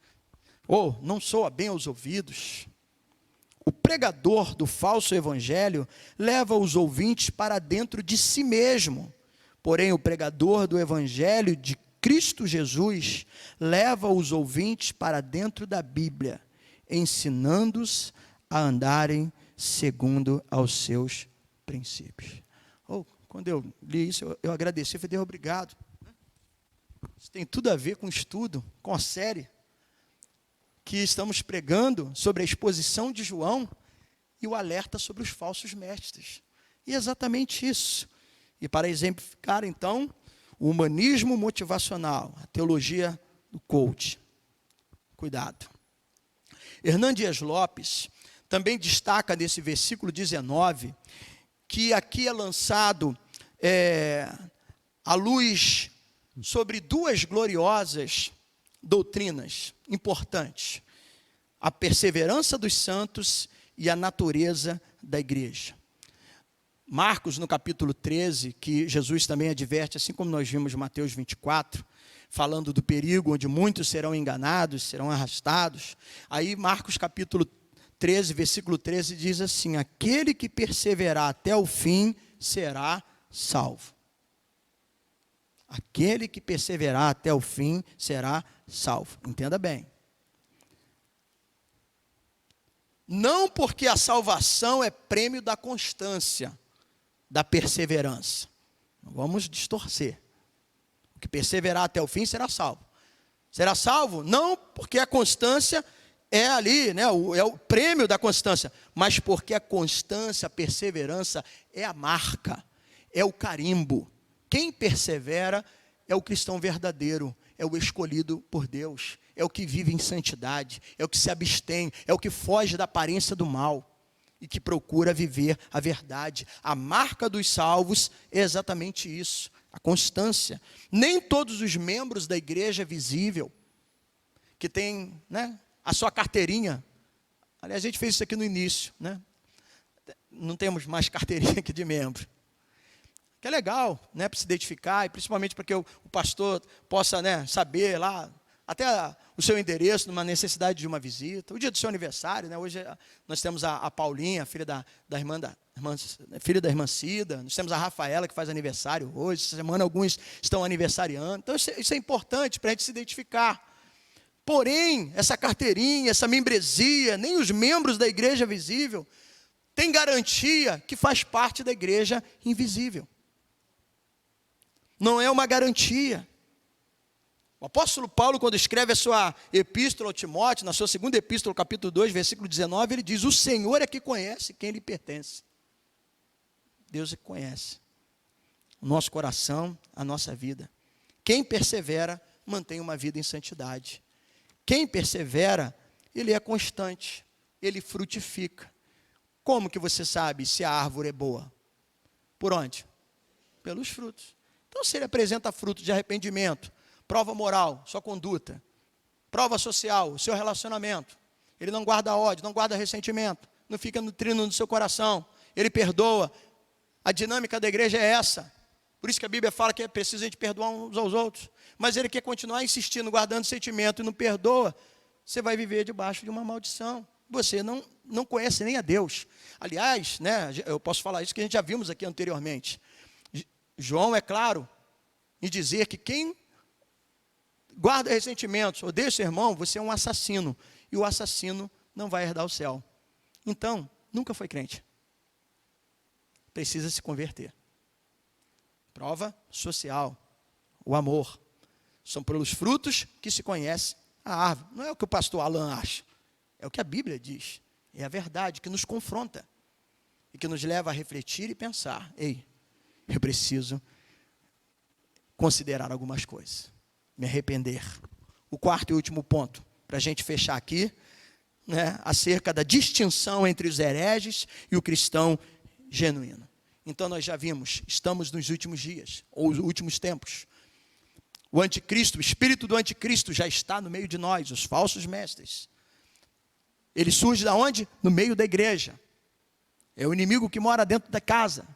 Ou não soa bem aos ouvidos. O pregador do falso evangelho leva os ouvintes para dentro de si mesmo. Porém, o pregador do evangelho de Cristo Jesus leva os ouvintes para dentro da Bíblia, ensinando-os a andarem segundo aos seus princípios. Quando eu li isso, eu agradeci, falei, Deus, obrigado. Isso tem tudo a ver com o estudo, com a série que estamos pregando sobre a exposição de João e o alerta sobre os falsos mestres. E é exatamente isso. E para exemplificar, então, o humanismo motivacional, a teologia do coach. Cuidado. Hernan Dias Lopes também destaca nesse versículo 19, que aqui é lançado a luz sobre duas gloriosas doutrinas importantes: a perseverança dos santos e a natureza da igreja. Marcos, no capítulo 13, que Jesus também adverte, assim como nós vimos em Mateus 24, falando do perigo onde muitos serão enganados, serão arrastados. Aí Marcos capítulo 13, versículo 13, diz assim: aquele que perseverar até o fim será salvo. Aquele que perseverar até o fim será salvo. Entenda bem. Não porque a salvação é prêmio da constância, da perseverança. Não vamos distorcer. O que perseverar até o fim será salvo. Será salvo não porque a constância é ali, né, é o prêmio da constância, mas porque a constância, a perseverança é a marca, é o carimbo. Quem persevera é o cristão verdadeiro, é o escolhido por Deus, é o que vive em santidade, é o que se abstém, é o que foge da aparência do mal e que procura viver a verdade. A marca dos salvos é exatamente isso, a constância. Nem todos os membros da igreja visível, que tem, né, a sua carteirinha, aliás, a gente fez isso aqui no início, né? Não temos mais carteirinha aqui de membro. que é legal, né, para se identificar, e principalmente para que o pastor possa, né, saber lá, até o seu endereço, numa necessidade de uma visita. O dia do seu aniversário, né, hoje nós temos a Paulinha, filha filha da irmã Cida, nós temos a Rafaela, que faz aniversário hoje, essa semana alguns estão aniversariando, então isso é importante para a gente se identificar. Porém, essa carteirinha, essa membresia, nem os membros da igreja visível têm garantia que faz parte da igreja invisível. Não é uma garantia. O apóstolo Paulo, quando escreve a sua epístola ao Timóteo, na sua segunda epístola, capítulo 2, versículo 19, ele diz: o Senhor é que conhece quem lhe pertence. Deus é que conhece o nosso coração, a nossa vida. Quem persevera, mantém uma vida em santidade. Quem persevera, ele é constante, ele frutifica. Como que você sabe se a árvore é boa? Por onde? Pelos frutos. Então, se ele apresenta fruto de arrependimento, prova moral, sua conduta, prova social, o seu relacionamento, ele não guarda ódio, não guarda ressentimento, não fica nutrindo no seu coração, ele perdoa. A dinâmica da igreja é essa. Por isso que a Bíblia fala que é preciso a gente perdoar uns aos outros. Mas ele quer continuar insistindo, guardando sentimento e não perdoa, você vai viver debaixo de uma maldição. Você não conhece nem a Deus. Aliás, né, eu posso falar isso que a gente já vimos aqui anteriormente. João é claro em dizer que quem guarda ressentimentos, odeia seu irmão, você é um assassino. E o assassino não vai herdar o céu. Então, nunca foi crente. Precisa se converter. Prova social, o amor. São pelos frutos que se conhece a árvore. Não é o que o pastor Alan acha. É o que a Bíblia diz. É a verdade que nos confronta. E que nos leva a refletir e pensar. Ei, eu preciso considerar algumas coisas. Me arrepender. O quarto e último ponto, para a gente fechar aqui, né, acerca da distinção entre os hereges e o cristão genuíno. Então nós já vimos, estamos nos últimos dias, ou os últimos tempos. O anticristo, o espírito do anticristo já está no meio de nós, os falsos mestres. Ele surge da onde? No meio da igreja. É o inimigo que mora dentro da casa,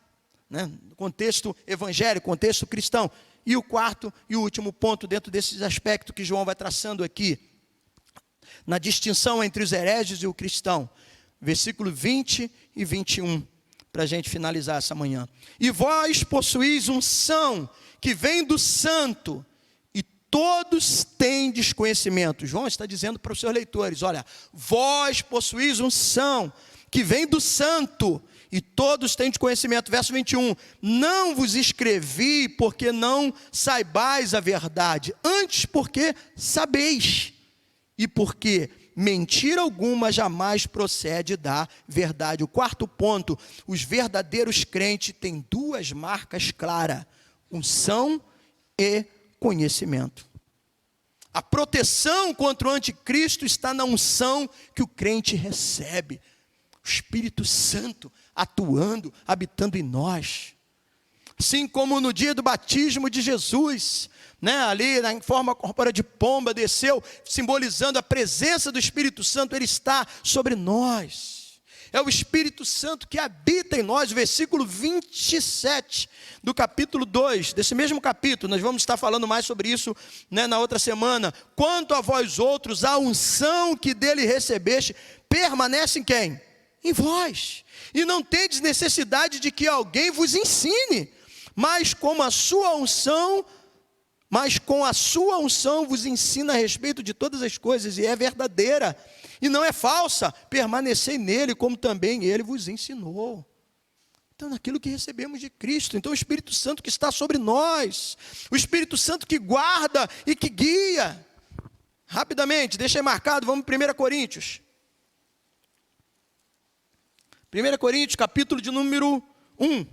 né? No contexto evangélico, contexto cristão. E o quarto e o último ponto dentro desses aspectos que João vai traçando aqui, na distinção entre os hereges e o cristão, versículo 20 e 21, para a gente finalizar essa manhã. E vós possuís unção que vem do santo, e todos têm desconhecimento. João está dizendo para os seus leitores, olha, vós possuís unção que vem do santo, e todos têm desconhecimento. Verso 21, não vos escrevi porque não saibais a verdade, antes porque sabeis, e porque mentira alguma jamais procede da verdade. O quarto ponto, os verdadeiros crentes têm duas marcas claras, unção e conhecimento. A proteção contra o anticristo está na unção que o crente recebe. O Espírito Santo atuando, habitando em nós. Assim como no dia do batismo de Jesus, né, ali em forma corpórea de pomba, desceu, simbolizando a presença do Espírito Santo, ele está sobre nós. É o Espírito Santo que habita em nós, versículo 27 do capítulo 2, desse mesmo capítulo, nós vamos estar falando mais sobre isso, né, na outra semana. Quanto a vós outros, a unção que dele recebeste, permanece em quem? Em vós. E não tendes necessidade de que alguém vos ensine, mas com a sua unção vos ensina a respeito de todas as coisas, e é verdadeira, e não é falsa. Permanecei nele, como também ele vos ensinou. Então, naquilo que recebemos de Cristo. Então, o Espírito Santo que está sobre nós, o Espírito Santo que guarda e que guia. Rapidamente, deixa aí marcado, vamos para 1 Coríntios. 1 Coríntios, capítulo de número 1.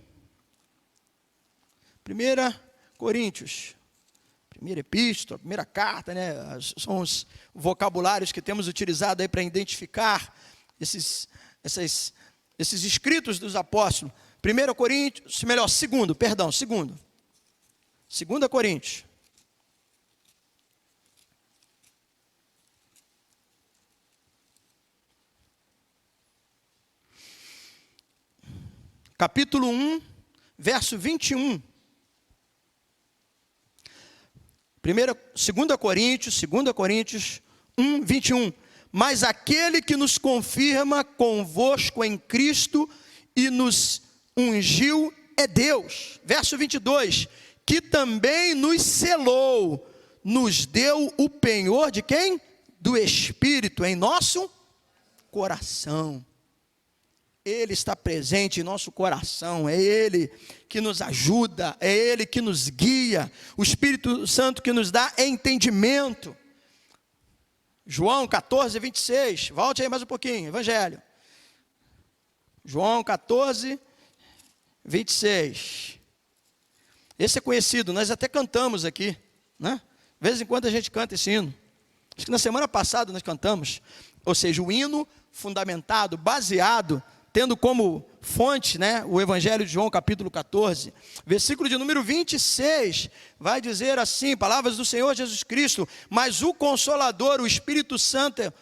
1 Coríntios, primeira epístola, primeira carta, né? São os vocabulários que temos utilizado aí para identificar esses escritos dos apóstolos. 1 Coríntios, melhor, 2 Coríntios. Capítulo 1, verso 21. 2 Coríntios 1, 21. Mas aquele que nos confirma convosco em Cristo e nos ungiu é Deus. Verso 22. Que também nos selou, nos deu o penhor de quem? Do Espírito em nosso coração. Ele está presente em nosso coração, é Ele que nos ajuda, é Ele que nos guia, o Espírito Santo que nos dá entendimento. João 14, 26, volte aí mais um pouquinho, Evangelho. João 14, 26. Esse é conhecido, nós até cantamos aqui, né? De vez em quando a gente canta esse hino. Acho que na semana passada nós cantamos, ou seja, o hino fundamentado, baseado, tendo como fonte, né, o Evangelho de João, capítulo 14, versículo de número 26, vai dizer assim, palavras do Senhor Jesus Cristo: mas o Consolador, o Espírito Santo,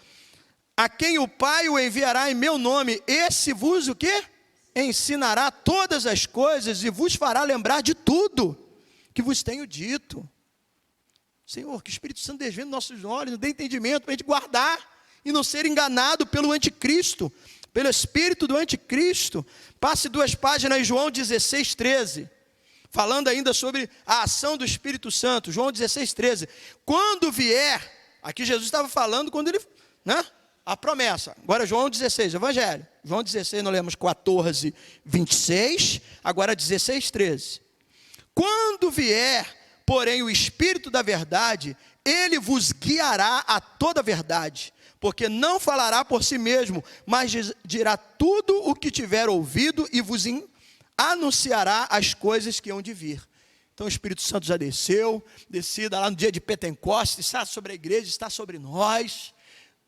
a quem o Pai o enviará em meu nome, esse vos o quê? Ensinará todas as coisas e vos fará lembrar de tudo que vos tenho dito. Senhor, que o Espírito Santo desvenda nossos olhos, nos dê entendimento para a gente guardar e não ser enganado pelo anticristo, pelo espírito do anticristo. Passe 2 páginas em João 16, 13, falando ainda sobre a ação do Espírito Santo. João 16, 13. Quando vier, aqui Jesus estava falando quando ele, né, a promessa. Agora João 16, Evangelho. João 16, nós lemos 14, 26, agora 16, 13. Quando vier, porém, o Espírito da verdade, ele vos guiará a toda a verdade, porque não falará por si mesmo, mas dirá tudo o que tiver ouvido e vos anunciará as coisas que hão de vir. Então o Espírito Santo já descida lá no dia de Pentecostes, está sobre a igreja, está sobre nós.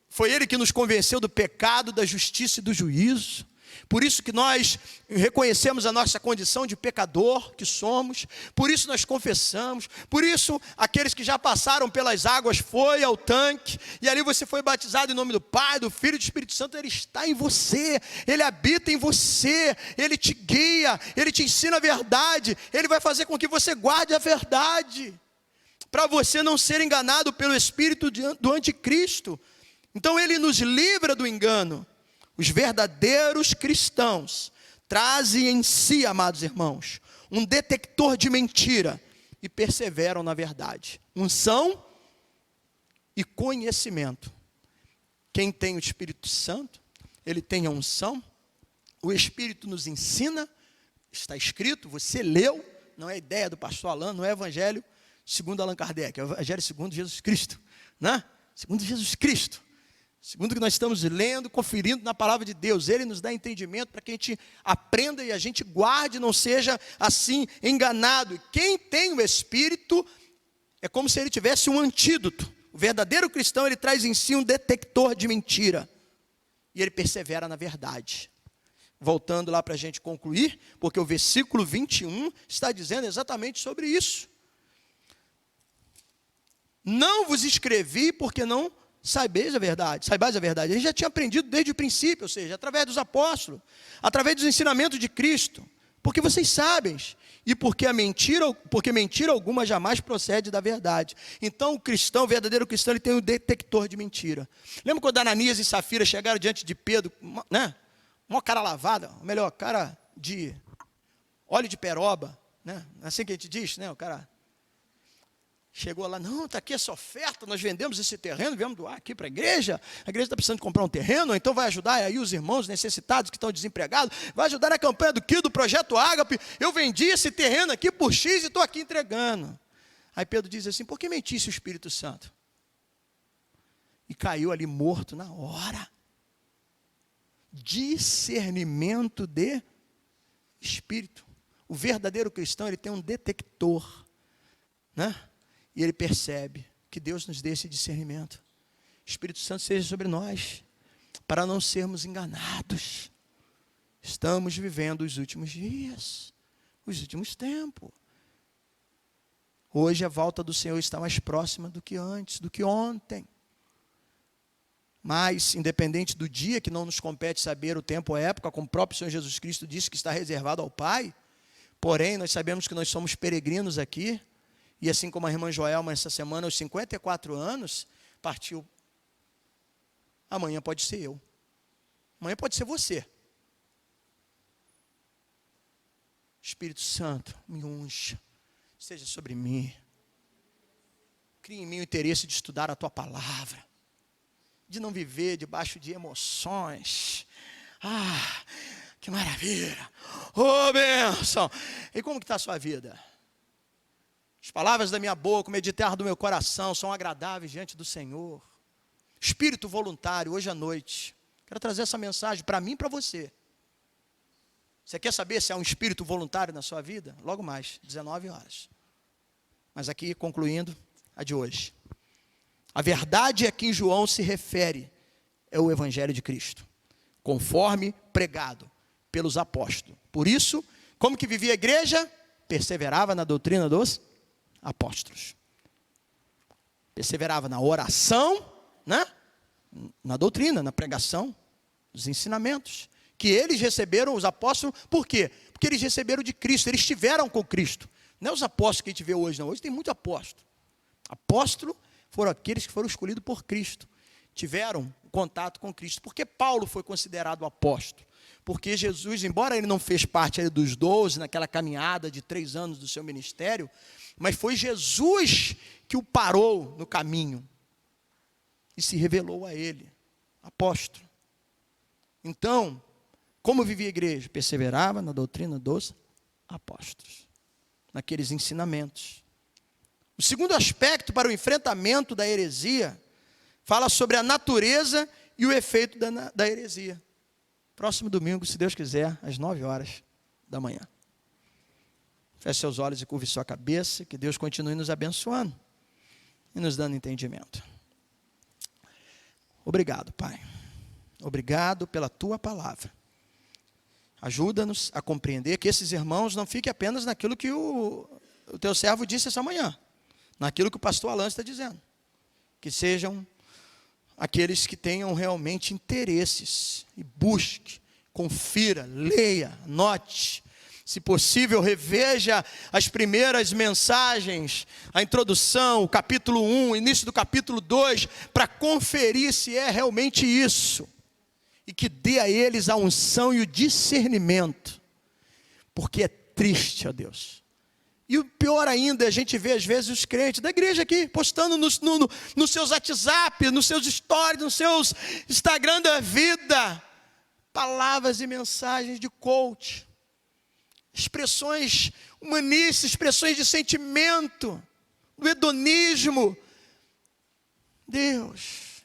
Foi Ele que nos convenceu do pecado, da justiça e do juízo. Por isso que nós reconhecemos a nossa condição de pecador que somos, por isso nós confessamos, por isso aqueles que já passaram pelas águas foi ao tanque, e ali você foi batizado em nome do Pai, do Filho e do Espírito Santo. Ele está em você, Ele habita em você, Ele te guia, Ele te ensina a verdade, Ele vai fazer com que você guarde a verdade, para você não ser enganado pelo espírito do anticristo. Então Ele nos livra do engano. Os verdadeiros cristãos trazem em si, amados irmãos, um detector de mentira e perseveram na verdade. Unção e conhecimento. Quem tem o Espírito Santo, ele tem a unção, o Espírito nos ensina, está escrito, você leu, não é ideia do pastor Alain, não é Evangelho segundo Allan Kardec, é Evangelho segundo Jesus Cristo, né? Segundo Jesus Cristo. Segundo o que nós estamos lendo, conferindo na palavra de Deus, Ele nos dá entendimento para que a gente aprenda e a gente guarde, não seja assim enganado. E quem tem o Espírito, é como se ele tivesse um antídoto. O verdadeiro cristão, ele traz em si um detector de mentira. E ele persevera na verdade. Voltando lá para a gente concluir, porque o versículo 21 está dizendo exatamente sobre isso. Não vos escrevi porque não saibais a verdade. Ele já tinha aprendido desde o princípio, ou seja, através dos apóstolos, através dos ensinamentos de Cristo, porque vocês sabem, e porque mentira alguma jamais procede da verdade. Então o cristão, o verdadeiro cristão, ele tem um detector de mentira. Lembra quando Ananias e Safira chegaram diante de Pedro, né? Uma cara lavada, ou melhor, cara de óleo de peroba, né? Assim que a gente diz, né? O cara chegou lá, não, está aqui essa oferta, nós vendemos esse terreno, viemos doar aqui para a igreja está precisando de comprar um terreno, então vai ajudar aí os irmãos necessitados que estão desempregados, vai ajudar na campanha do Projeto Ágape, eu vendi esse terreno aqui por X e estou aqui entregando. Aí Pedro diz assim, por que mentisse o Espírito Santo? E caiu ali morto na hora. Discernimento de espírito. O verdadeiro cristão, ele tem um detector, né? E ele percebe que Deus nos dê esse discernimento. O Espírito Santo seja sobre nós, para não sermos enganados. Estamos vivendo os últimos dias, os últimos tempos. Hoje a volta do Senhor está mais próxima do que antes, do que ontem. Mas, independente do dia, que não nos compete saber o tempo ou a época, como o próprio Senhor Jesus Cristo disse que está reservado ao Pai, Porém, nós sabemos que nós somos peregrinos aqui, e assim como a irmã Joelma, essa semana, aos 54 anos, partiu. Amanhã pode ser eu. Amanhã pode ser você. Espírito Santo, me unja, esteja sobre mim. Crie em mim o interesse de estudar a tua palavra, de não viver debaixo de emoções. Ah, que maravilha! Oh, bênção! E como que está a sua vida? As palavras da minha boca, o meditar do meu coração são agradáveis diante do Senhor. Espírito voluntário, hoje à noite, quero trazer essa mensagem para mim e para você. Você quer saber se há um espírito voluntário na sua vida? Logo mais, 19 horas. Mas aqui, concluindo, a de hoje. A verdade a que João se refere é o Evangelho de Cristo, conforme pregado pelos apóstolos. Por isso, como que vivia a igreja? Perseverava na doutrina dos apóstolos. Perseverava na oração, né? Na doutrina, na pregação, nos ensinamentos que eles receberam, os apóstolos. Por quê? Porque eles receberam de Cristo, eles estiveram com Cristo. Não é os apóstolos que a gente vê hoje, não. Hoje tem muito apóstolo. Apóstolo foram aqueles que foram escolhidos por Cristo, tiveram contato com Cristo. Por que Paulo foi considerado apóstolo? Porque Jesus, embora ele não fez parte ali dos 12, naquela caminhada de 3 anos do seu ministério, mas foi Jesus que o parou no caminho e se revelou a ele, apóstolo. Então, como vivia a igreja? Perseverava na doutrina dos apóstolos, naqueles ensinamentos. O segundo aspecto para o enfrentamento da heresia fala sobre a natureza e o efeito da heresia. Próximo domingo, se Deus quiser, às 9 horas da manhã. Feche seus olhos e curve sua cabeça, que Deus continue nos abençoando e nos dando entendimento. Obrigado, Pai. Obrigado pela tua palavra. Ajuda-nos a compreender que esses irmãos não fiquem apenas naquilo que o teu servo disse essa manhã, naquilo que o pastor Alan está dizendo. Que sejam aqueles que tenham realmente interesses e busque, confira, leia, note. Se possível, reveja as primeiras mensagens, a introdução, o capítulo 1, início do capítulo 2, para conferir se é realmente isso. E que dê a eles a unção e o discernimento. Porque é triste, ó Deus. E o pior ainda, a gente vê às vezes os crentes da igreja aqui, postando nos seus WhatsApp, nos seus stories, nos seus Instagram da vida, palavras e mensagens de coach, expressões humanistas, expressões de sentimento, do hedonismo. Deus,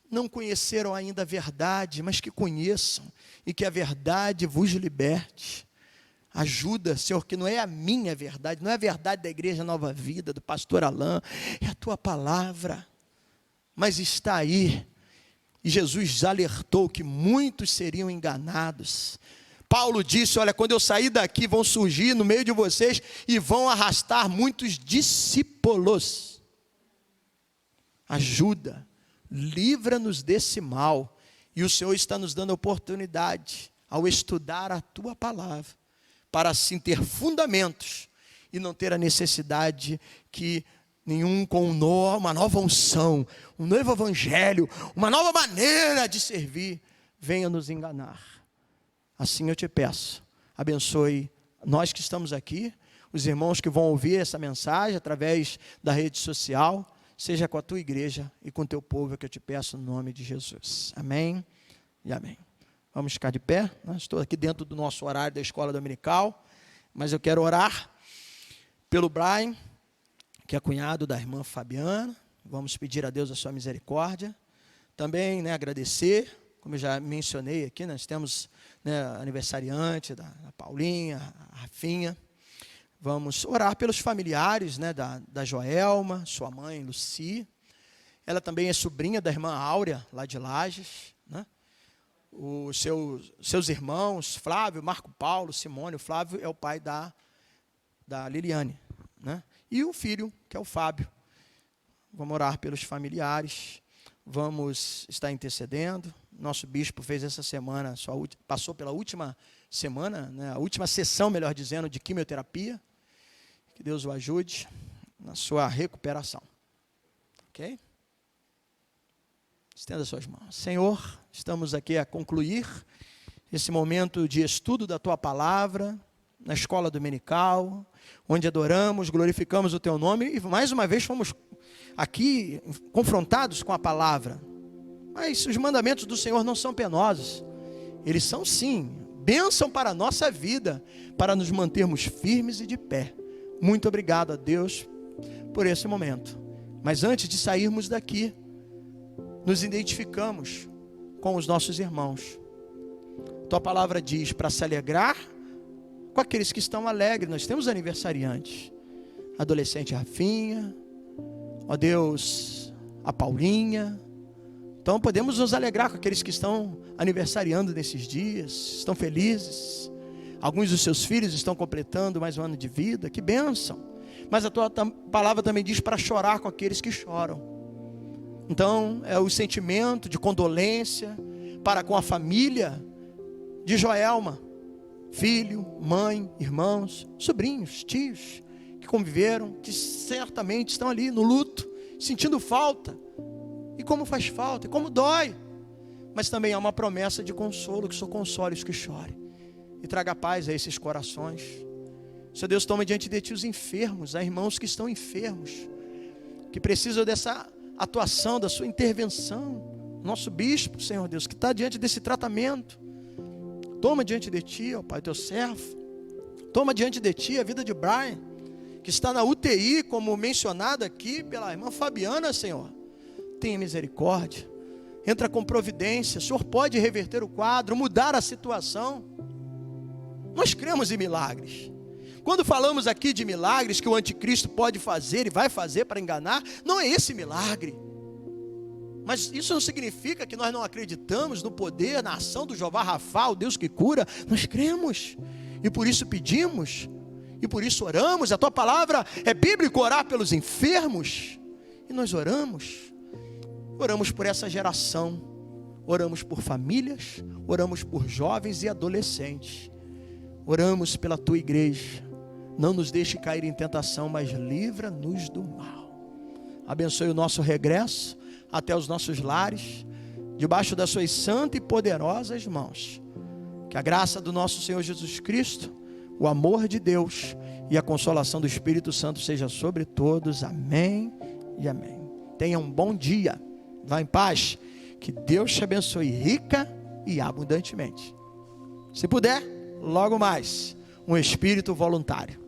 não conheceram ainda a verdade, mas que conheçam, e que a verdade vos liberte. Ajuda, Senhor, que não é a minha verdade, não é a verdade da Igreja Nova Vida, do pastor Alain, é a tua palavra, mas está aí, e Jesus alertou que muitos seriam enganados. Paulo disse, olha, quando eu sair daqui, vão surgir no meio de vocês, e vão arrastar muitos discípulos. Ajuda, livra-nos desse mal, e o Senhor está nos dando a oportunidade, ao estudar a tua palavra, para assim ter fundamentos e não ter a necessidade que nenhum com uma nova unção, um novo evangelho, uma nova maneira de servir, venha nos enganar. Assim eu te peço, abençoe nós que estamos aqui, os irmãos que vão ouvir essa mensagem através da rede social, seja com a tua igreja e com o teu povo, que eu te peço no nome de Jesus. Amém e amém. Vamos ficar de pé. Estou aqui dentro do nosso horário da escola dominical, mas eu quero orar pelo Brian, que é cunhado da irmã Fabiana. Vamos pedir a Deus a sua misericórdia. Também, agradecer, como eu já mencionei aqui, nós temos aniversariante da Paulinha, a Rafinha. Vamos orar pelos familiares, da Joelma, sua mãe, Luci. Ela também é sobrinha da irmã Áurea, lá de Lages, Os seus irmãos, Flávio, Marco Paulo, Simone. O Flávio é o pai da Liliane, e o filho, que é o Fábio. Vamos orar pelos familiares, vamos estar intercedendo. Nosso bispo fez essa semana, passou pela última semana, né, a última sessão, melhor dizendo, de quimioterapia. Que Deus o ajude na sua recuperação. Ok? Estenda suas mãos. Senhor, estamos aqui a concluir esse momento de estudo da Tua Palavra, na escola dominical, onde adoramos, glorificamos o Teu nome, e mais uma vez fomos aqui confrontados com a Palavra. Mas os mandamentos do Senhor não são penosos. Eles são sim, bênção para a nossa vida, para nos mantermos firmes e de pé. Muito obrigado a Deus por esse momento. Mas antes de sairmos daqui, nos identificamos com os nossos irmãos. Tua palavra diz para se alegrar com aqueles que estão alegres. Nós temos aniversariantes. Adolescente Rafinha, ó Deus, a Paulinha. Então podemos nos alegrar com aqueles que estão aniversariando nesses dias, estão felizes. Alguns dos seus filhos estão completando mais um ano de vida, que bênção. Mas a tua palavra também diz para chorar com aqueles que choram. Então é o sentimento de condolência para com a família de Joelma, filho, mãe, irmãos, sobrinhos, tios, que conviveram, que certamente estão ali no luto, sentindo falta. E como faz falta, e como dói. Mas também há uma promessa de consolo, que só console os que chorem. E traga paz a esses corações. Senhor Deus, toma diante de Ti os enfermos, há irmãos que estão enfermos, que precisam dessa atuação, da Sua intervenção. Nosso bispo, Senhor Deus, que está diante desse tratamento. Toma diante de Ti, ó Pai, Teu servo. Toma diante de Ti a vida de Brian, que está na UTI, como mencionado aqui pela irmã Fabiana, Senhor. Tenha misericórdia. Entra com providência. O Senhor pode reverter o quadro, mudar a situação. Nós cremos em milagres. Quando falamos aqui de milagres que o anticristo pode fazer e vai fazer para enganar, não é esse milagre. Mas isso não significa que nós não acreditamos no poder, na ação do Jeová Rafa, o Deus que cura. Nós cremos, e por isso pedimos, e por isso oramos. A Tua palavra é bíblico orar pelos enfermos, e nós oramos. Oramos por essa geração, oramos por famílias, oramos por jovens e adolescentes. Oramos pela Tua igreja. Não nos deixe cair em tentação, mas livra-nos do mal. Abençoe o nosso regresso até os nossos lares, debaixo das Suas santas e poderosas mãos. Que a graça do nosso Senhor Jesus Cristo, o amor de Deus e a consolação do Espírito Santo seja sobre todos. Amém e amém. Tenha um bom dia. Vá em paz. Que Deus te abençoe rica e abundantemente. Se puder, logo mais, um espírito voluntário.